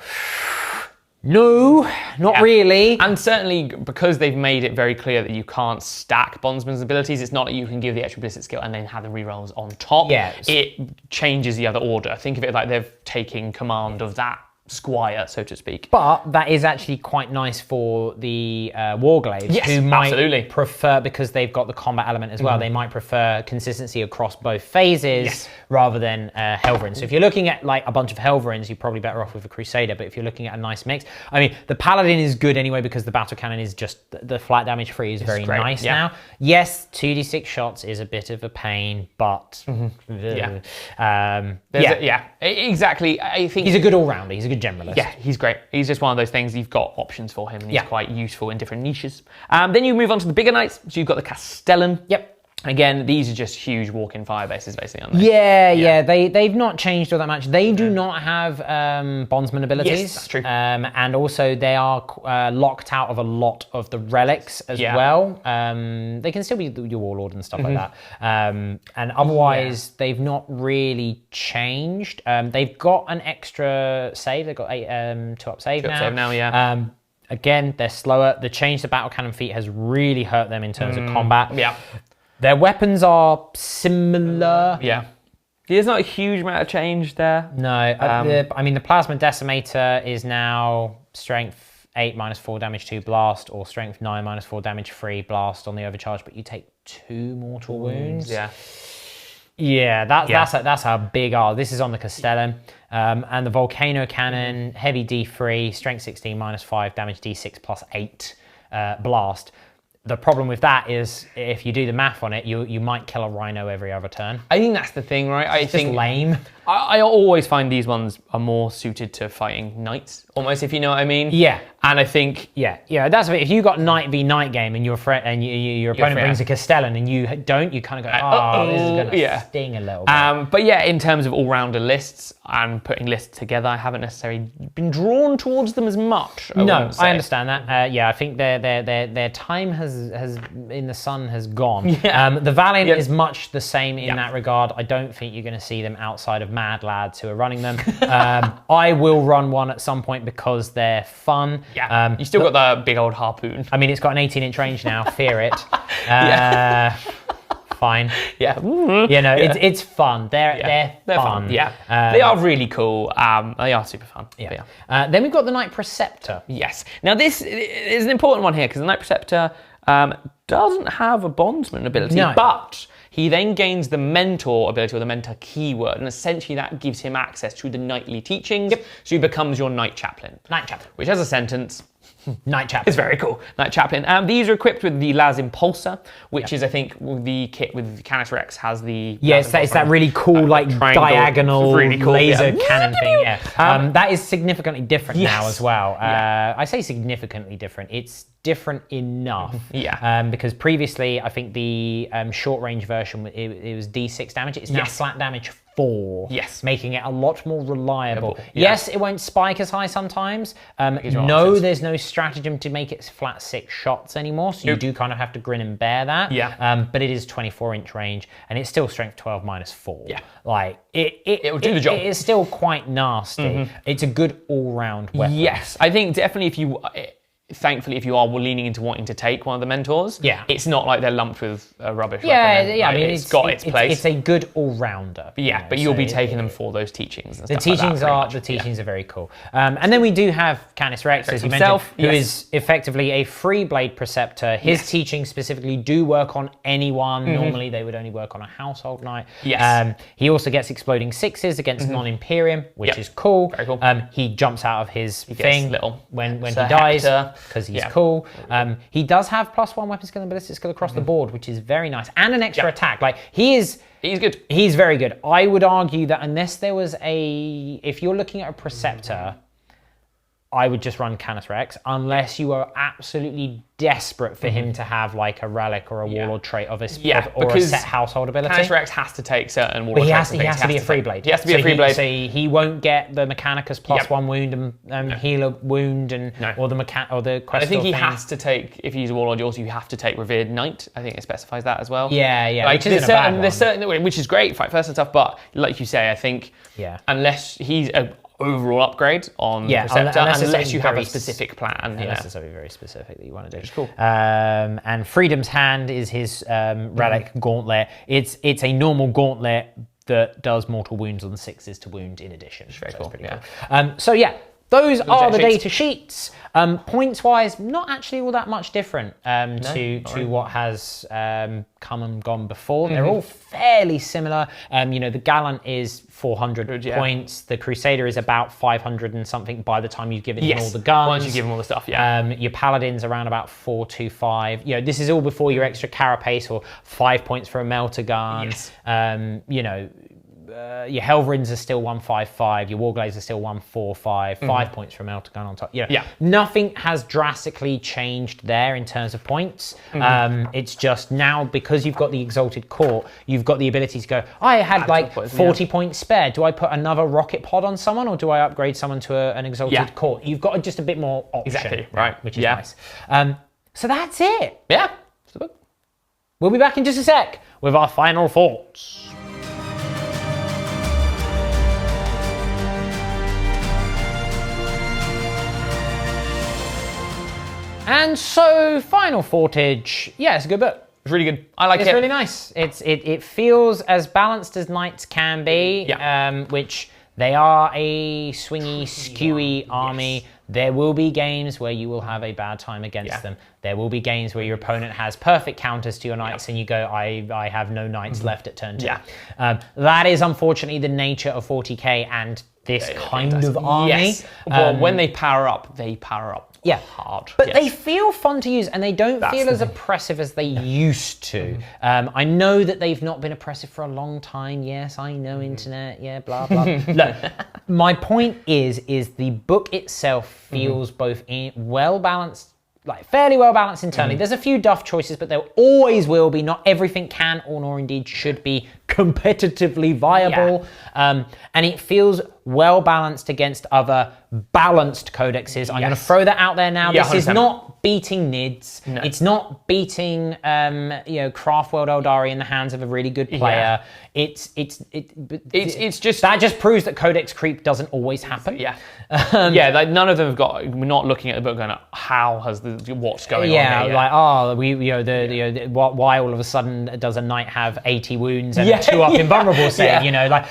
No, not really. And certainly because they've made it very clear that you can't stack Bondsman's abilities, it's not that you can give the extra ballistic skill and then have the rerolls on top. Yeah. It changes the other order. Think of it like they're taking command of that squire, so to speak. But that is actually quite nice for the Warglaives, who might prefer, because they've got the combat element as well, they might prefer consistency across both phases rather than Helverins. So if you're looking at like a bunch of Helverins, you're probably better off with a Crusader, but if you're looking at a nice mix, I mean, the Paladin is good anyway because the Battle Cannon is just, the flat damage free is very nice now. Yes, 2d6 shots is a bit of a pain, but... exactly. I think he's a good all-rounder, he's a good generalist. Yeah, he's great. He's just one of those things, you've got options for him and he's quite useful in different niches. Then you move on to the bigger knights. So you've got the Castellan. Yep. Again, these are just huge walk-in fire bases, basically, aren't they? Yeah. They've not changed all that much. They do not have bondsman abilities. Yes, that's true. And also they are locked out of a lot of the relics as well. They can still be your warlord and stuff like that. And otherwise, they've not really changed. They've got an extra save. They've got a 2-up save now. 2-up save now, Again, they're slower. The change to Battle Cannon Feet has really hurt them in terms of combat. Yeah. Their weapons are similar. Yeah. There's not a huge amount of change there. No. I mean, the Plasma Decimator is now strength 8 -4 damage 2 blast, or strength 9 -4 damage 3 blast on the overcharge, but you take 2 mortal wounds. Yeah, that's a big R. This is on the Castellan. And the Volcano Cannon, heavy D3, strength 16 -5 damage D6 +8 blast. The problem with that is if you do the math on it, you might kill a rhino every other turn. I think that's the thing, right? I think just lame. I always find these ones are more suited to fighting knights, almost, if you know what I mean. Yeah. And I think that's a bit. If you got knight v knight game and your opponent brings a Castellan and you don't, you kind of go, this is gonna sting a little bit. But yeah, in terms of all-rounder lists and putting lists together, I haven't necessarily been drawn towards them as much. I understand that. I think their time has in the sun has gone. The Valiant is much the same in that regard. I don't think you're going to see them outside of mad lads who are running them. I will run one at some point because they're fun. You still got the big old harpoon. I mean, it's got an 18-inch range now. Fear it. Fine. It's fun. They're fun. They are really cool. They are super fun. Then we've got the Knight Preceptor. Yes. Now this is an important one here because the Knight Preceptor doesn't have a bondsman ability, but he then gains the mentor ability, or the mentor keyword, and essentially that gives him access to the knightly teachings. So he becomes your knight chaplain. Which has a sentence. Knight Chaplain. It's very cool. Knight Chaplain. These are equipped with the Las Impulsor, which is, I think, the kit with the Canis Rex has the... it's that really cool, diagonal laser cannon thing. That is significantly different now as well. I say significantly different. It's different enough. Because previously, I think the short-range version, it was D6 damage. It's now flat damage 4. Making it a lot more reliable. Yes, it won't spike as high sometimes. There's no stratagem to make it flat 6 shots anymore, so you do kind of have to grin and bear that. But it is 24-inch range, and it's still strength 12 -4. It will do the job. It is still quite nasty. It's a good all-round weapon. I think definitely thankfully, if you are leaning into wanting to take one of the mentors, it's not like they're lumped with rubbish. I mean, it's got its place. It's a good all-rounder. But you'll be taking them for those teachings. And the teachings are very cool. And then we do have Canis Rex, as you mentioned, who is effectively a free blade preceptor. His teachings specifically do work on anyone. Normally, they would only work on a household knight. He also gets exploding sixes against non-Imperium, which is cool. Very cool. He jumps out of his thing when he dies. Because he's cool. He does have +1 weapon skill and ballistic skill across the board, which is very nice. And an extra attack. Like, he's good. He's very good. I would argue that unless there was if you're looking at a preceptor, I would just run Canis Rex, unless you are absolutely desperate for him to have like a relic or a warlord trait of a set household ability. Canis Rex has to take certain warlord traits. He has to be a free blade. He has to be a free blade. So he won't get the Mechanicus +1 wound and healer wound or the Questor. I think he has to take, if he's a warlord, you have to take Revered Knight. I think it specifies that as well. Like, which is great, fight first and stuff. But like you say, I think unless he's a overall upgrade on Preceptor, unless you have a specific plan. Unless it's something very specific that you want to do. Which is cool. And Freedom's Hand is his relic gauntlet. It's a normal gauntlet that does mortal wounds on 6s to wound in addition. It's very cool. Those are the data sheets. Points-wise, not actually all that much different to what has come and gone before. They're all fairly similar. The Gallant is 400 points. The Crusader is about 500 and something by the time you've given him all the guns. Once you give him all the stuff, your Paladin's around about 425. This is all before your extra Carapace or 5 points for a Melter gun. Your Helverins are still 155, your Warglaives are still 145, 5 points for a Melter gun on top. Nothing has drastically changed there in terms of points. It's just now, because you've got the Exalted Court, you've got the ability to go, I had like 40 points spare. Do I put another rocket pod on someone, or do I upgrade someone to an Exalted Court? You've got just a bit more option, which is nice. So that's it. We'll be back in just a sec with our final thoughts. And so, final thoughtage. It's a good book. It's really good. I like it. It's really nice. It feels as balanced as Knights can be, which they are a swingy, skewy army. There will be games where you will have a bad time against them. There will be games where your opponent has perfect counters to your knights and you go, I have no knights left at turn 2. That is unfortunately the nature of 40k and this kind of army. Well, when they power up hard. But they feel fun to use, and they don't feel as oppressive as they used to. I know that they've not been oppressive for a long time. Yes, I know, internet, blah, blah. Look, my point is the book itself feels both well-balanced, like fairly well-balanced internally. There's a few duff choices, but there always will be. Not everything can or nor indeed should be competitively viable. And it feels well-balanced against other balanced codexes. I'm going to throw that out there now. This is not beating NIDS. No. It's not beating, Craftworld Eldari in the hands of a really good player. It's just... That just proves that codex creep doesn't always happen. Like none of them have got... We're not looking at the book going, how has what's going on here? Why all of a sudden does a knight have 80 wounds and 2 up invulnerable save?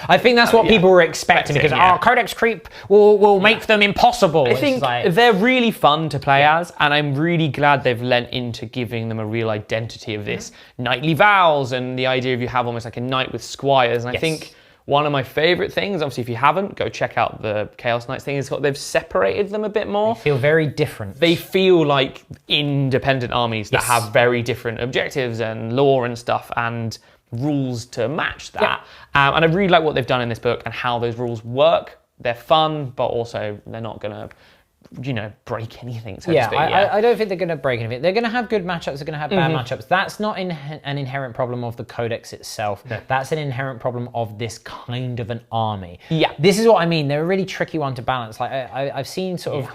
I think that's what people were expecting because codex creep will make them impossible. I think they're really fun to play as, and I'm really glad they've lent into giving them a real identity of this knightly vows and the idea of you have almost like a knight with squires. And I think one of my favourite things, obviously if you haven't, go check out the Chaos Knights thing, is they've separated them a bit more. They feel very different. They feel like independent armies that have very different objectives and lore and stuff and rules to match that. And I really like what they've done in this book and how those rules work. They're fun, but also they're not going to break anything, so to speak. I don't think they're going to break anything. They're going to have good matchups, they're going to have bad matchups. That's not an inherent problem of the codex itself. No. That's an inherent problem of this kind of an army. This is what I mean. They're a really tricky one to balance. Like I've seen sort of,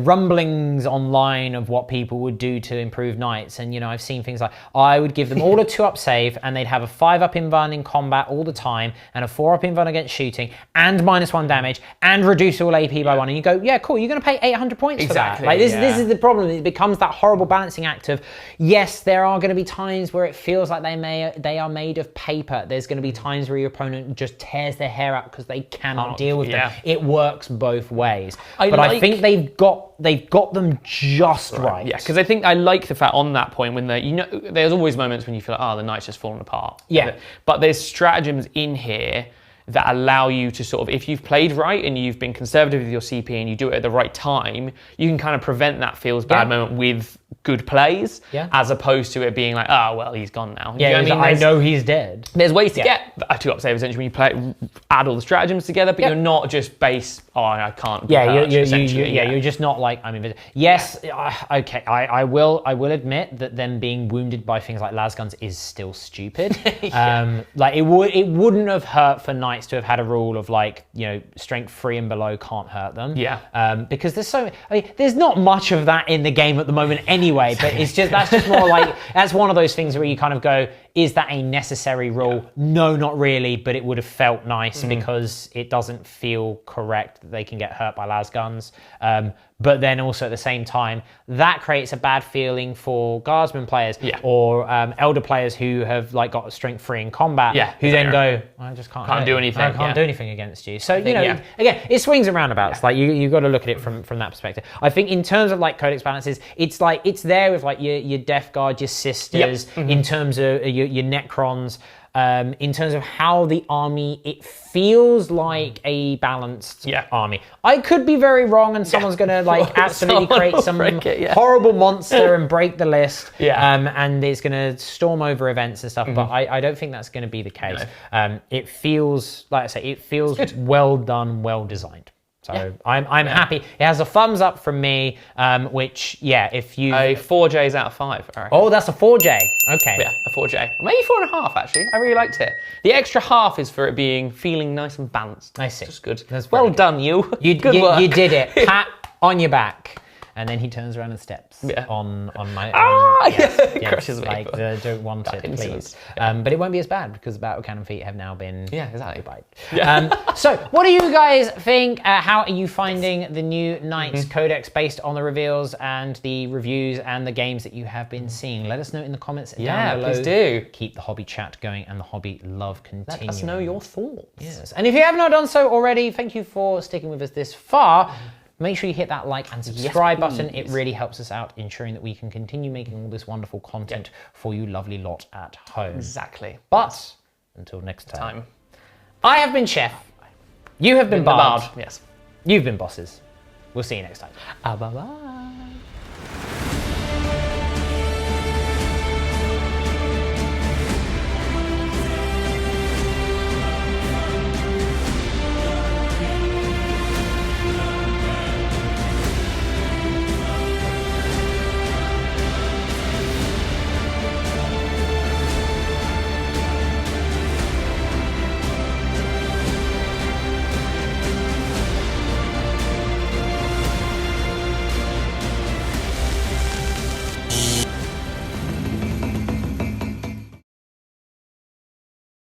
rumblings online of what people would do to improve knights. And, I've seen things like, I would give them all a 2-up save and they'd have a 5-up invuln in combat all the time and a 4-up invuln against shooting and -1 damage and reduce all AP by 1. And you go, cool, you're going to pay 800 points for that. Like this is the problem. It becomes that horrible balancing act of, yes, there are going to be times where it feels like they are made of paper. There's going to be times where your opponent just tears their hair out because they cannot deal with them. It works both ways. I think they've got them just right. Yeah, because I like the fact on that point when there's always moments when you feel like, oh, the knight's just fallen apart. Yeah. But there's stratagems in here that allow you to sort of, if you've played right and you've been conservative with your CP and you do it at the right time, you can kind of prevent that feels bad moment with good plays, as opposed to it being like, oh, well, he's gone now. Yeah, you know I know he's dead. There's ways to get a 2-up save essentially when you add all the stratagems together, but you're not just base, oh, I can't. You're just not like, I'm invisible. Yes, okay, I will admit that them being wounded by things like lasguns is still stupid. Like it wouldn't have hurt for knights to have had a rule of like, strength 3 and below can't hurt them. Because there's not much of that in the game at the moment anyway, but that's just more like, that's one of those things where you kind of go, is that a necessary rule? No, not really, but it would have felt nice because it doesn't feel correct that they can get hurt by lasguns. But then also at the same time, that creates a bad feeling for guardsman players or elder players who have like got a strength 3 in combat, who then go, I just can't do anything. I can't do anything against you. So again, it swings and roundabouts. Like you've got to look at it from that perspective. I think in terms of like Codex balances, it's like it's there with like your Death Guard, your Sisters, in terms of your Necrons. In terms of how the army, it feels like a balanced army. I could be very wrong, and someone's going to like absolutely create some horrible monster and break the list, and it's going to storm over events and stuff. But I don't think that's going to be the case. It feels, like I say, it feels well done, well designed. So I'm happy. It has a thumbs up from me, which, if you... A 4 J's out of 5. Oh, that's a 4J. Okay. Yeah, a 4J. Maybe 4.5, actually. I really liked it. The extra half is for it feeling nice and balanced. I see. Just good. That's well done, you. Good work. You did it. Pat on your back. And then he turns around and steps on my... crushes me. Like, don't want it, please. But it won't be as bad because the battle cannon feet have now been... So, what do you guys think? How are you finding the new Knights Codex based on the reveals and the reviews and the games that you have been seeing? Let us know in the comments down below. Please do. Keep the hobby chat going and the hobby love continuing. Let us know your thoughts. Yes. And if you have not done so already, thank you for sticking with us this far. Make sure you hit that like and subscribe button. It really helps us out, ensuring that we can continue making all this wonderful content for you lovely lot at home. Exactly. But until next time. I have been Chef. You have been Bard. Yes. You've been Bosses. We'll see you next time. Bye-bye.